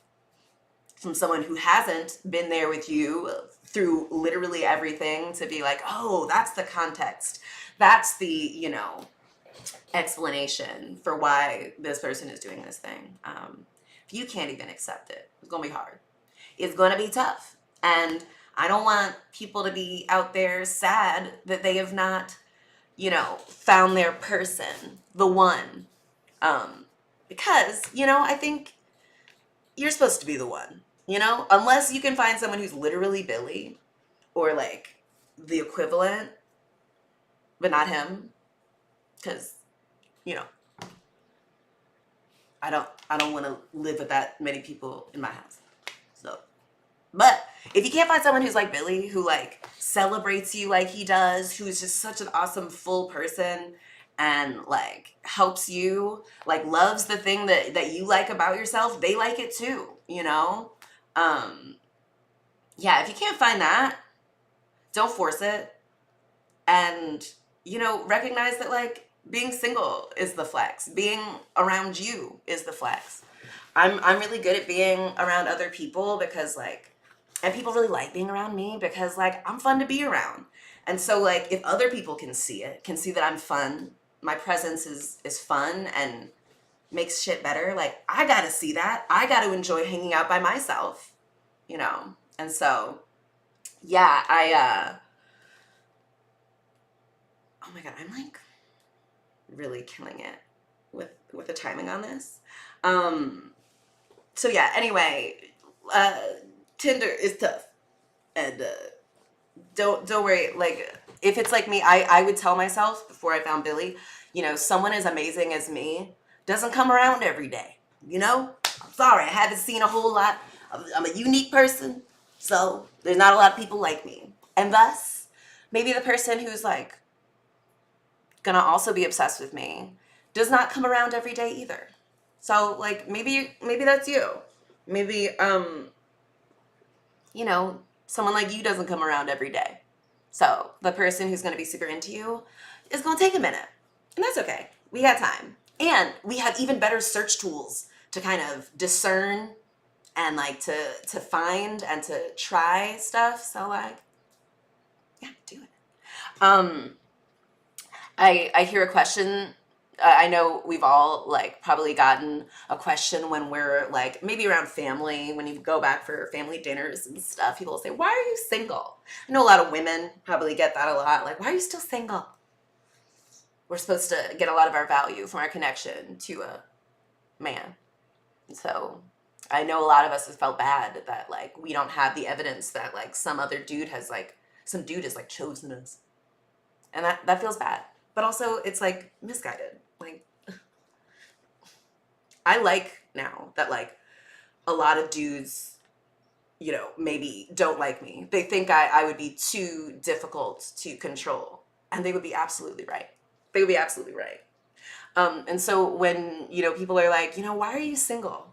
from someone who hasn't been there with you through literally everything to be like, oh, that's the context. That's the, explanation for why this person is doing this thing. If you can't even accept it, it's going to be hard. It's going to be tough. And I don't want people to be out there sad that they have not, found their person, the one. Because, I think you're supposed to be the one, unless you can find someone who's literally Billy or like the equivalent, but not him. Because, I don't want to live with that many people in my house. So, but if you can't find someone who's like Billy, who like celebrates you like he does, who's just such an awesome full person and like helps you, like loves the thing that you like about yourself, they like it too, yeah, if you can't find that, don't force it. And, recognize that like being single is the flex. Being around you is the flex. I'm really good at being around other people because like, and people really like being around me because like I'm fun to be around. And so like if other people can see that I'm fun, my presence is fun and makes shit better, like I gotta see that. I gotta enjoy hanging out by myself, And so yeah, oh my God, I'm like really killing it with the timing on this. So yeah, anyway, Tinder is tough. And don't worry, like if it's like me, I would tell myself before I found Billy, someone as amazing as me doesn't come around every day. I'm sorry, I haven't seen a whole lot. I'm a unique person, so there's not a lot of people like me. And thus, maybe the person who's like gonna also be obsessed with me does not come around every day either. So like maybe that's you. Maybe someone like you doesn't come around every day. So the person who's going to be super into you is going to take a minute. And that's okay. We got time. And we have even better search tools to kind of discern and like to find and to try stuff. So like, yeah, do it. I hear a question. I know we've all like probably gotten a question when we're like maybe around family, when you go back for family dinners and stuff, people will say, why are you single? I know a lot of women probably get that a lot. Like, why are you still single? We're supposed to get a lot of our value from our connection to a man. So I know a lot of us have felt bad that like we don't have the evidence that like some dude has chosen us. And that feels bad. But also it's like misguided. Like I like now that like a lot of dudes, maybe don't like me. They think I would be too difficult to control. And they would be absolutely right. They would be absolutely right. And so when, people are like, why are you single?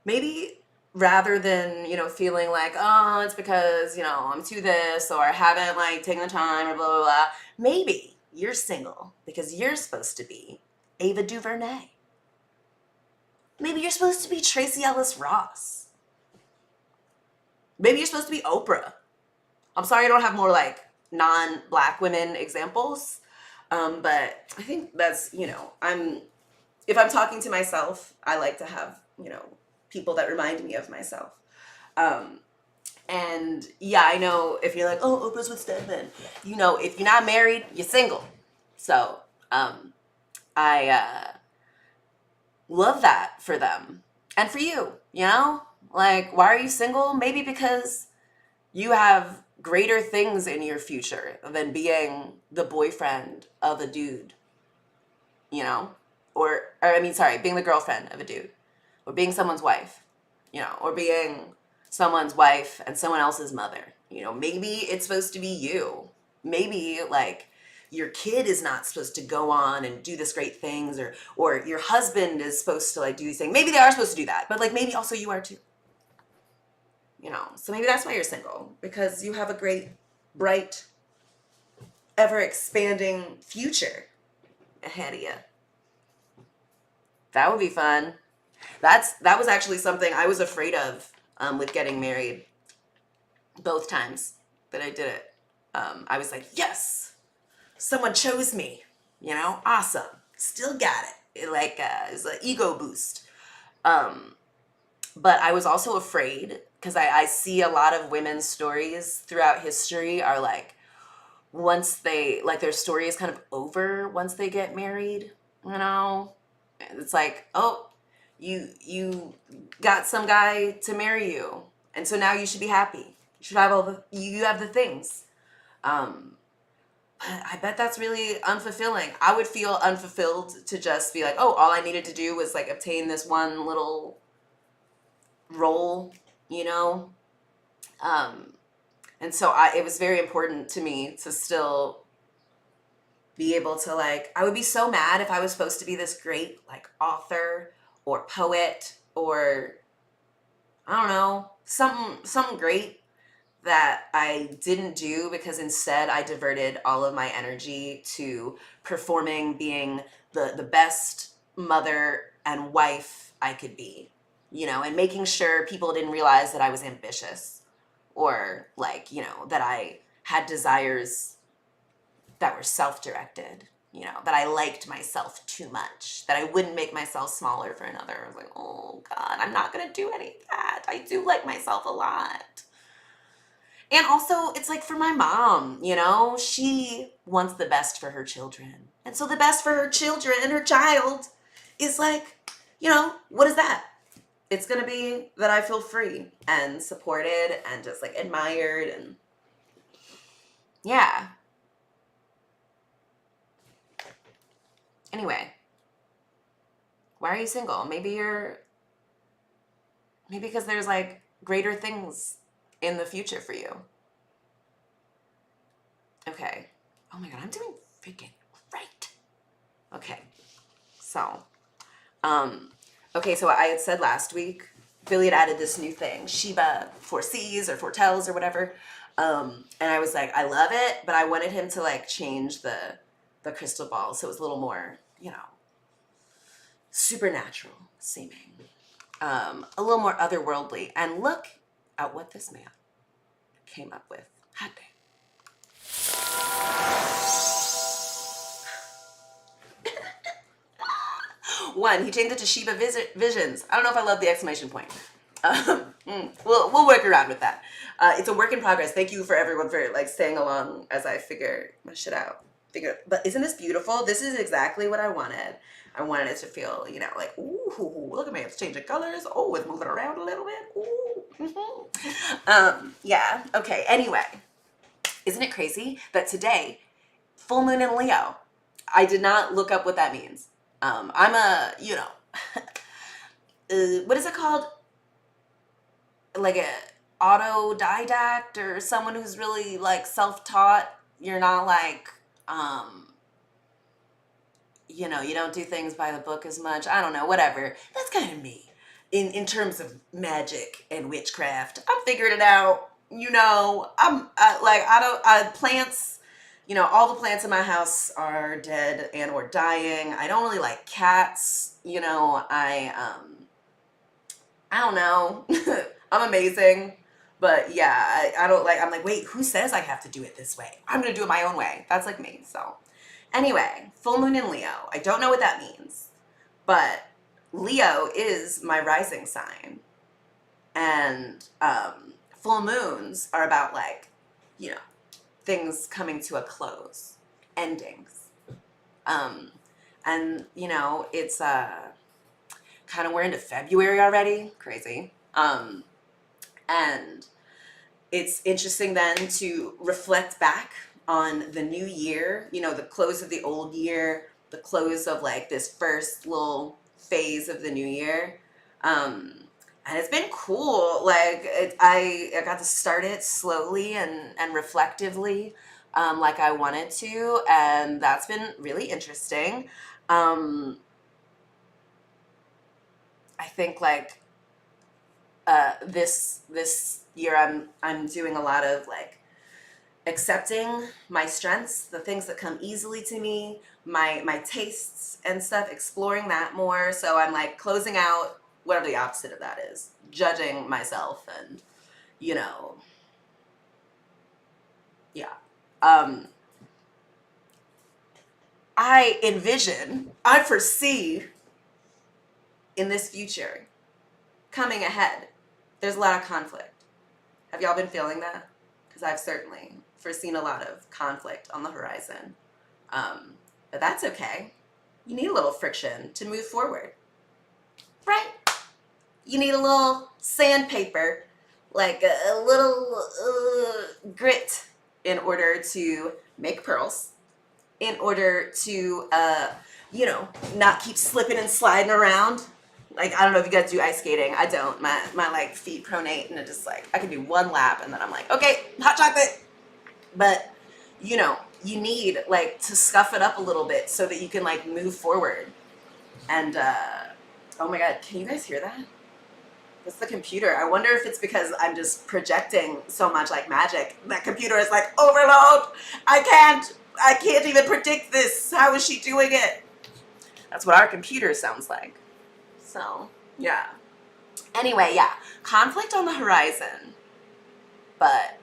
Maybe rather than, feeling like, oh, it's because, I'm too this, or I haven't like taken the time, or blah, blah, blah. Maybe you're single because you're supposed to be Ava DuVernay. Maybe you're supposed to be Tracy Ellis Ross. Maybe you're supposed to be Oprah. I'm sorry I don't have more like non-black women examples. But I think that's, if I'm talking to myself, I like to have, people that remind me of myself. And yeah, I know if you're like, oh, Oprah's with Stedman, if you're not married, you're single. So, I love that for them and for you, like, why are you single? Maybe because you have greater things in your future than being the boyfriend of a dude, being the girlfriend of a dude, or being someone's wife, or being someone's wife and someone else's mother. Maybe it's supposed to be you. Maybe like your kid is not supposed to go on and do this great things, or your husband is supposed to like do these things. Maybe they are supposed to do that, but like maybe also you are too. So maybe that's why you're single, because you have a great, bright, ever expanding future ahead of you. That would be fun. That was actually something I was afraid of with getting married both times that I did it. I was like, yes, someone chose me, awesome. Still got it. It was an ego boost. But I was also afraid because I see a lot of women's stories throughout history are like, once they, like their story is kind of over once they get married, It's like, oh, you got some guy to marry you, and so now you should be happy. You should have you have the things. But I bet that's really unfulfilling. I would feel unfulfilled to just be like, oh, all I needed to do was like obtain this one little role, and so it was very important to me to still be able to like, I would be so mad if I was supposed to be this great like author or poet or I don't know, something great that I didn't do, because instead I diverted all of my energy to performing, being the best mother and wife I could be, and making sure people didn't realize that I was ambitious or like, that I had desires that were self-directed, that I liked myself too much, that I wouldn't make myself smaller for another. I was like, oh God, I'm not going to do any of that. I do like myself a lot. And also, it's like for my mom, she wants the best for her children. And so the best for her children and her child is like, what is that? It's going to be that I feel free and supported and just like admired and yeah. Anyway, why are you single? Maybe because there's like greater things in the future for you. Okay. Oh my God, I'm doing freaking great. Okay. So, so I had said last week, Billy had added this new thing, Sheba foresees or foretells or whatever. And I was like, I love it, but I wanted him to like change the crystal ball so it was a little more, supernatural seeming, a little more otherworldly. And look at what this man came up with. Hot damn. One, he changed it to Sheba Visions. I don't know if I love the exclamation point. We'll work around with that. It's a work in progress. Thank you for everyone for like staying along as I figure my shit out. But isn't this beautiful? This is exactly what I wanted. I wanted it to feel, like, ooh, look at me, it's changing colors. Oh, it's moving around a little bit. Ooh. Yeah. Okay. Anyway, isn't it crazy that today, full moon in Leo? I did not look up what that means. I'm a, what is it called? Like a autodidact or someone who's really like self-taught. You're not like, you don't do things by the book as much. I don't know, whatever. That's kind of me. in terms of magic and witchcraft, I'm figuring it out. Plants, all the plants in my house are dead and or dying. I don't really like cats. I don't know. I'm amazing. But yeah, I don't like, I'm like, wait, who says I have to do it this way? I'm going to do it my own way. That's like me. So anyway, full moon in Leo. I don't know what that means, but Leo is my rising sign. And full moons are about like, things coming to a close, endings. And it's kind of, we're into February already. Crazy. And it's interesting then to reflect back on the new year, the close of the old year, the close of like this first little phase of the new year. And it's been cool. Like I got to start it slowly and reflectively, like I wanted to. And that's been really interesting. I think like, this year I'm doing a lot of like accepting my strengths, the things that come easily to me, my tastes and stuff, exploring that more. So I'm like closing out whatever the opposite of that is, judging myself and yeah. I foresee in this future coming ahead, there's a lot of conflict. Have y'all been feeling that? Because I've certainly foreseen a lot of conflict on the horizon. But that's okay. You need a little friction to move forward, right? You need a little sandpaper, like a little grit in order to make pearls, in order to, not keep slipping and sliding around. Like, I don't know if you guys do ice skating. I don't. My like feet pronate, and it just like, I can do one lap and then I'm like, okay, hot chocolate. But you need like to scuff it up a little bit so that you can like move forward. And oh my God, can you guys hear that? That's the computer. I wonder if it's because I'm just projecting so much like magic. That computer is like, overload. I can't even predict this. How is she doing it? That's what our computer sounds like. So, yeah. Anyway, yeah. Conflict on the horizon. But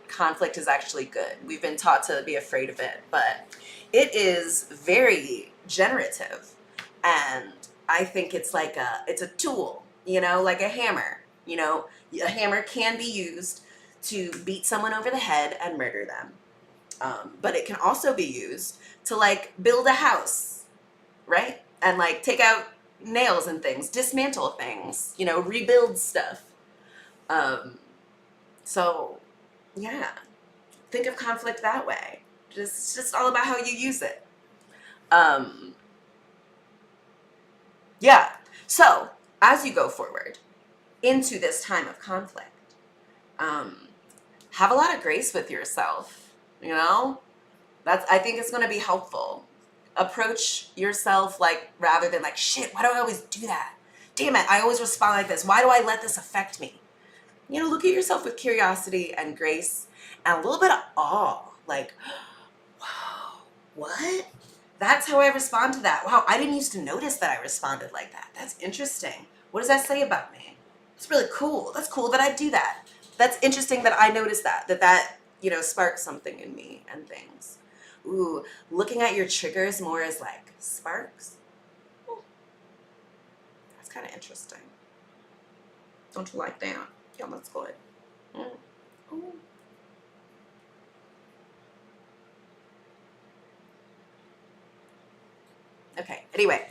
conflict is actually good. We've been taught to be afraid of it. But it is very generative. And I think it's like it's a tool, like a hammer. A hammer can be used to beat someone over the head and murder them. But it can also be used to like build a house, right? And like take out nails and things, dismantle things, rebuild stuff. So yeah, think of conflict that way. It's just all about how you use it. Yeah. So as you go forward into this time of conflict, have a lot of grace with yourself. I think it's going to be helpful. Approach yourself like, rather than like, shit, why do I always do that? Damn it, I always respond like this. Why do I let this affect me? Look at yourself with curiosity and grace and a little bit of awe. Like, wow, what? That's how I respond to that. Wow, I didn't used to notice that I responded like that. That's interesting. What does that say about me? It's really cool. That's cool that I do that. That's interesting that I noticed that sparks something in me and things. Ooh, looking at your triggers more as like sparks. Ooh, that's kind of interesting. Don't you like that? Yeah, that's good. Ooh. Okay, anyway.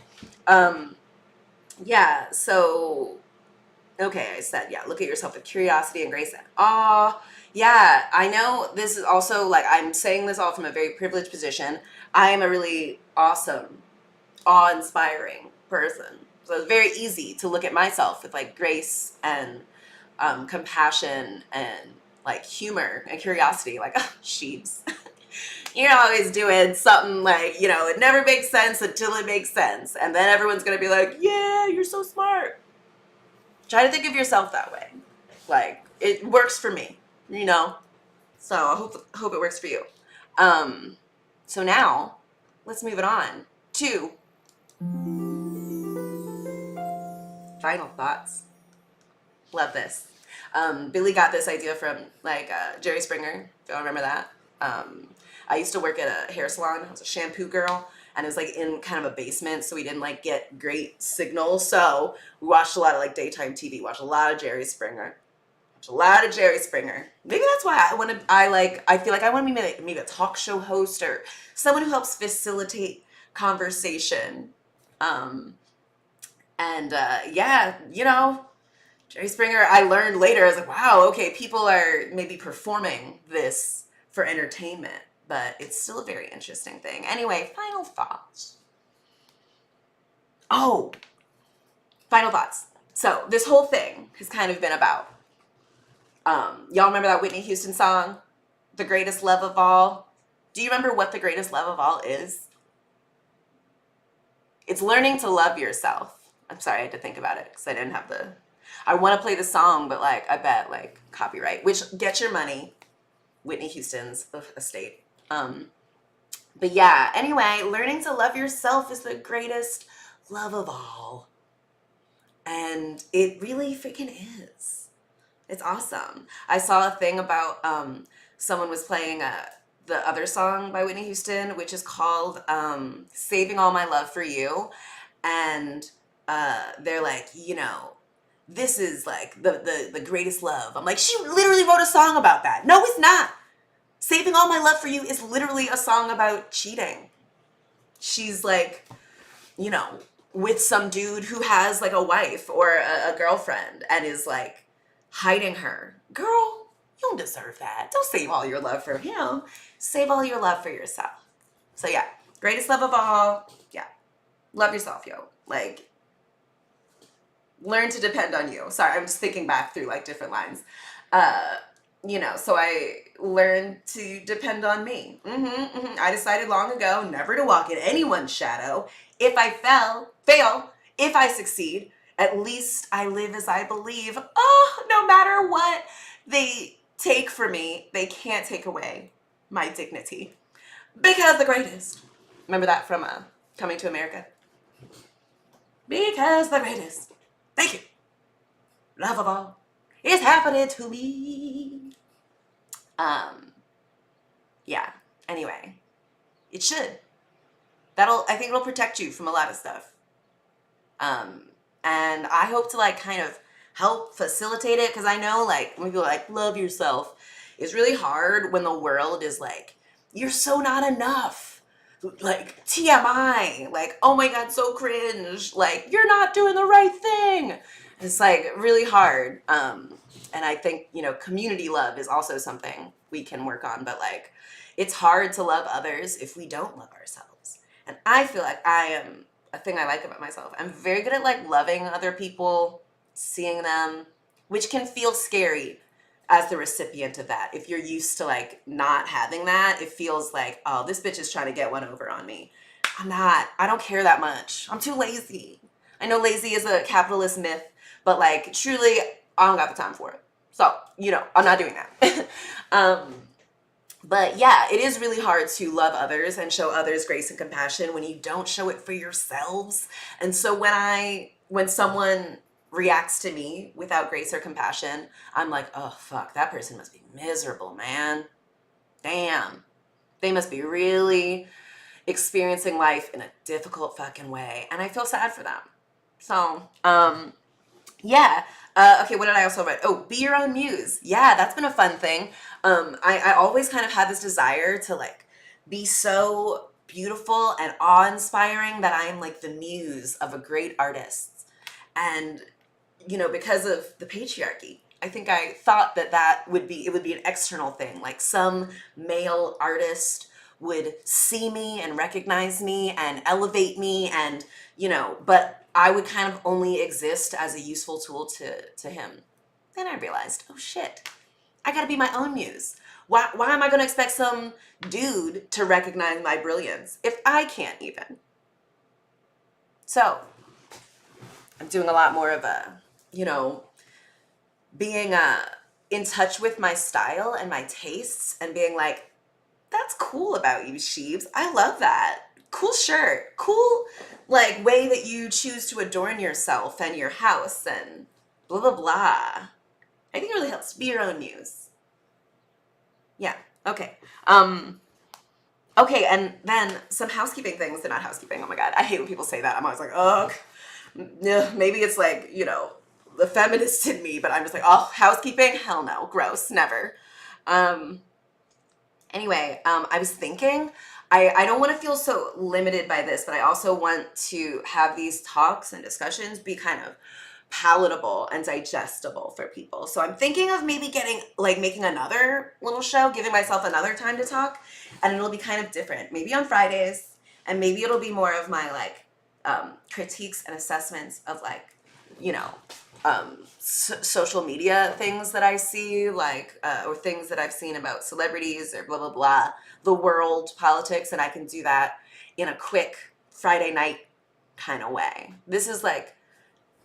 Yeah, so, okay, I said, yeah, look at yourself with curiosity and grace and awe. Yeah, I know this is also, like, I'm saying this all from a very privileged position. I am a really awesome, awe-inspiring person. So it's very easy to look at myself with, like, grace and compassion and, like, humor and curiosity. Like, oh, sheeps. You're always doing something like, it never makes sense until it makes sense. And then everyone's going to be like, yeah, you're so smart. Try to think of yourself that way. Like, it works for me, you know? So I hope it works for you. So now, let's move it on to final thoughts. Love this. Billy got this idea from, like, Jerry Springer, if y'all remember that. I used to work at a hair salon. I was a shampoo girl, and it was, like, in kind of a basement, so we didn't, like, get great signal. So we watched a lot of, like, daytime TV, watched a lot of Jerry Springer. Maybe that's why I feel like I want to be maybe a talk show host or someone who helps facilitate conversation. Yeah, you know, Jerry Springer, I learned later, I was like, wow, okay, people are maybe performing this for entertainment, but it's still a very interesting thing. Anyway, final thoughts. Oh, final thoughts. So this whole thing has kind of been about, y'all remember that Whitney Houston song, The Greatest Love of All? Do you remember what the greatest love of all is? It's learning to love yourself. I'm sorry, I had to think about it because I didn't have I want to play the song, but like, I bet like copyright, which get your money, Whitney Houston's estate. But yeah, anyway, learning to love yourself is the greatest love of all. And it really freaking is. It's awesome. I saw a thing about someone was playing the other song by Whitney Houston, which is called Saving All My Love for You. And they're like, you know, this is like the greatest love. I'm like, she literally wrote a song about that. No, it's not. Saving All My Love for You is literally a song about cheating. She's like, you know, with some dude who has like a wife or a girlfriend and is like hiding her. Girl, you don't deserve that. Don't save all your love for him. Save all your love for yourself. So yeah, greatest love of all. Yeah. Love yourself, yo. Like, learn to depend on you. Sorry, I'm just thinking back through like different lines. You know, so I learned to depend on me. I decided long ago never to walk in anyone's shadow. If I fail, if I succeed, at least I live as I believe. Oh, no matter what they take from me, they can't take away my dignity. Because the greatest. Remember that from Coming to America? Because the greatest. Thank you. Love of all is happening to me. Yeah. Anyway, it should. I think it'll protect you from a lot of stuff. And I hope to like kind of help facilitate it, because I know like when people are like, love yourself, it's really hard when the world is like, you're so not enough. Like TMI, like, oh my God, so cringe. Like, you're not doing the right thing. It's like really hard. And I think, you know, community love is also something we can work on, but like, it's hard to love others if we don't love ourselves. And I feel like a thing I like about myself, I'm very good at like loving other people, seeing them, which can feel scary as the recipient of that. If you're used to like not having that, it feels like, oh, this bitch is trying to get one over on me. I'm not. I don't care that much. I'm too lazy. I know lazy is a capitalist myth, but like truly, I don't got the time for it. So, you know, I'm not doing that. But yeah, it is really hard to love others and show others grace and compassion when you don't show it for yourselves. And so when someone reacts to me without grace or compassion, I'm like, oh fuck, that person must be miserable, man. Damn. They must be really experiencing life in a difficult fucking way. And I feel sad for them. So, yeah. Okay, what did I also write? Oh, be your own muse. Yeah, that's been a fun thing. I always kind of had this desire to like be so beautiful and awe-inspiring that I'm like the muse of a great artist. And, you know, because of the patriarchy, I think I thought that it would be an external thing. Like some male artist would see me and recognize me and elevate me and, you know, but I would kind of only exist as a useful tool to him. Then I realized, oh shit, I gotta be my own muse. Why am I gonna expect some dude to recognize my brilliance if I can't even? So, I'm doing a lot more of you know, being in touch with my style and my tastes and being like, that's cool about you, Sheebs. I love that. Cool shirt. Cool, like, way that you choose to adorn yourself and your house and blah, blah, blah. I think it really helps. Be your own muse. Yeah. Okay. Okay, and then some housekeeping things. They're not housekeeping. Oh my God. I hate when people say that. I'm always like, oh, yeah, maybe it's like, you know, the feminist in me, but I'm just like, oh, housekeeping? Hell no. Gross. Never. Anyway, I was thinking, I don't want to feel so limited by this, but I also want to have these talks and discussions be kind of palatable and digestible for people. So I'm thinking of maybe making another little show, giving myself another time to talk, and it'll be kind of different. Maybe on Fridays, and maybe it'll be more of my like critiques and assessments of like, you know, social media things that I see, like, or things that I've seen about celebrities or blah, blah, blah, the world, politics, and I can do that in a quick Friday night kind of way. This is like,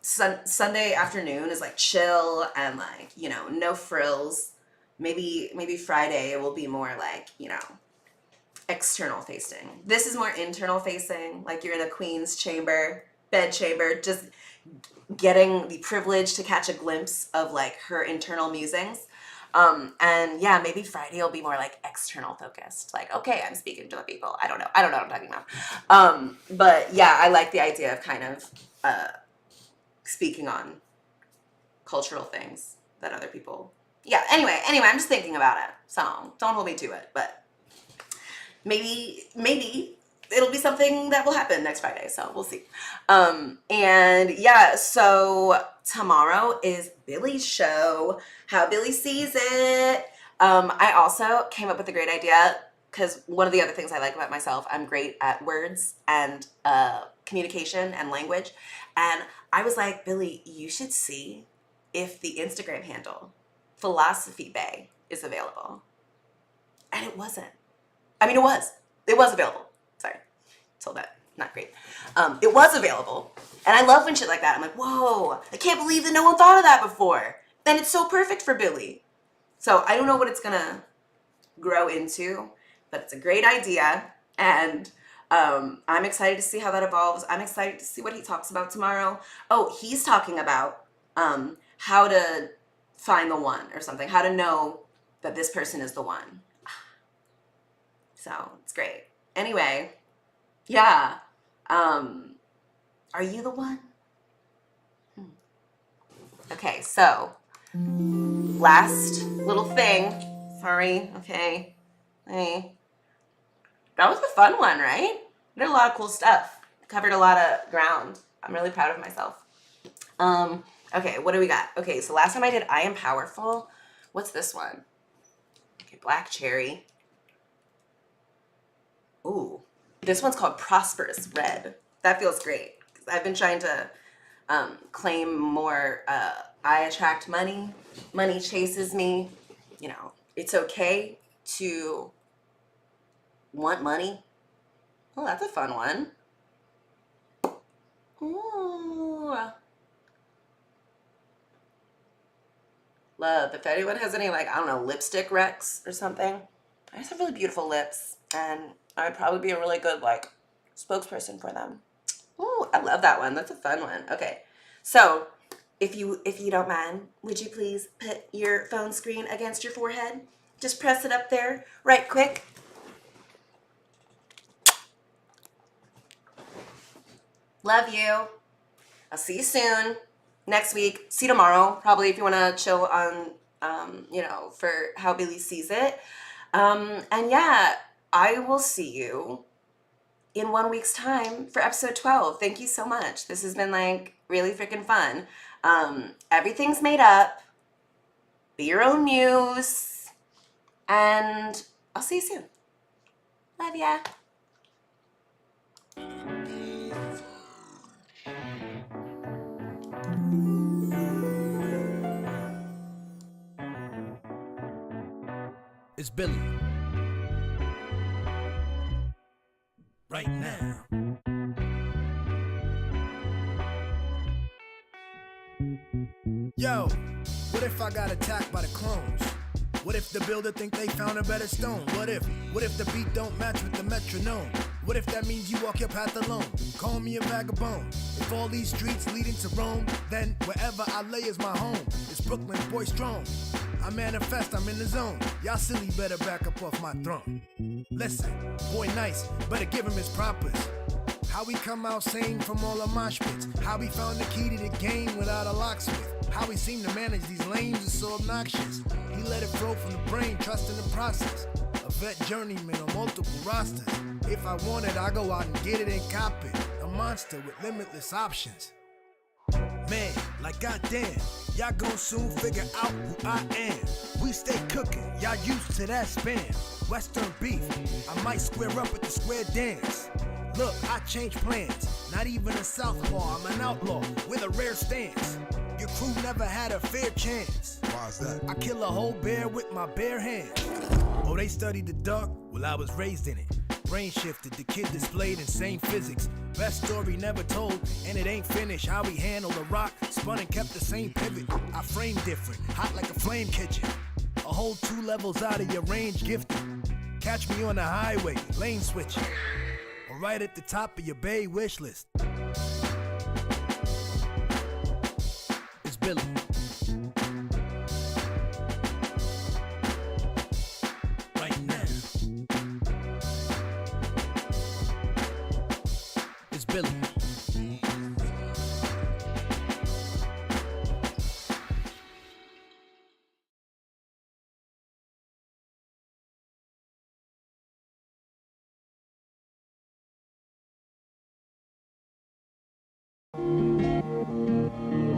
Sunday afternoon is like chill and like, you know, no frills. Maybe Friday will be more like, you know, external facing. This is more internal facing, like you're in a queen's chamber, bed chamber, just getting the privilege to catch a glimpse of like her internal musings. And yeah, maybe Friday will be more like external focused. Like, okay, I'm speaking to the people. I don't know what I'm talking about. But yeah, I like the idea of kind of speaking on cultural things that other people. Yeah. Anyway, I'm just thinking about it. So don't hold me to it, but maybe it'll be something that will happen next Friday. So we'll see. And yeah, so tomorrow is Billy's show, How Billy Sees It. I also came up with a great idea because one of the other things I like about myself, I'm great at words and communication and language. And I was like, Billy, you should see if the Instagram handle Philosophy Bay is available. And it wasn't. I mean, it was available. Sorry, told that. Not great. It was available. And I love when shit like that. I'm like, whoa, I can't believe that no one thought of that before. And it's so perfect for Billy. So I don't know what it's going to grow into, but it's a great idea. And I'm excited to see how that evolves. I'm excited to see what he talks about tomorrow. Oh, he's talking about how to find the one or something, how to know that this person is the one. So it's great. Anyway, yeah. Are you the one? Okay, so last little thing. Sorry, okay. Hey. That was a fun one, right? Did a lot of cool stuff. Covered a lot of ground. I'm really proud of myself. Okay, what do we got? Okay, so last time I did I Am Powerful. What's this one? Okay, Black Cherry. Ooh, this one's called Prosperous Red. That feels great. I've been trying to claim more, I attract money. Money chases me. You know, it's okay to want money. Oh, that's a fun one. Ooh. Love. If anyone has any, like, I don't know, lipstick recs or something. I just have really beautiful lips, and I'd probably be a really good, like, spokesperson for them. Ooh, I love that one. That's a fun one. Okay. So, if you don't mind, would you please put your phone screen against your forehead? Just press it up there right quick. Love you. I'll see you soon. Next week. See you tomorrow. Probably if you want to chill on, for How Billy Sees It. And yeah, I will see you in 1 week's time for episode 12. Thank you so much. This has been like really freaking fun. Everything's made up. Be your own muse. And I'll see you soon. Love ya. It's Billy. Right now. I got attacked by the clones? What if the builder think they found a better stone? What if the beat don't match with the metronome? What if that means you walk your path alone? Call me a vagabond. If all these streets leading to Rome, then wherever I lay is my home. It's Brooklyn, boy strong. I manifest, I'm in the zone. Y'all silly better back up off my throne. Listen, boy nice, better give him his propers. How we come out sane from all the mosh pits. How we found the key to the game without a locksmith. How we seem to manage these lanes is so obnoxious. He let it flow from the brain, trusting the process. A vet journeyman on multiple rosters. If I want it, I go out and get it and cop it. A monster with limitless options. Man, like goddamn, y'all gon' soon figure out who I am. We stay cooking, y'all used to that spam. Western beef, I might square up at the square dance. Look, I change plans, not even a southpaw, I'm an outlaw with a rare stance. Your crew never had a fair chance. Why's that? I kill a whole bear with my bare hands. Oh, they studied the dark? Well, I was raised in it. Brain shifted, the kid displayed insane physics. Best story never told, and it ain't finished. How we handled a rock, spun and kept the same pivot. I frame different, hot like a flame kitchen. A whole 2 levels out of your range gifted. Catch me on the highway, lane switching. Or right at the top of your bay wish list. It's Billy. Right now. It's Billy.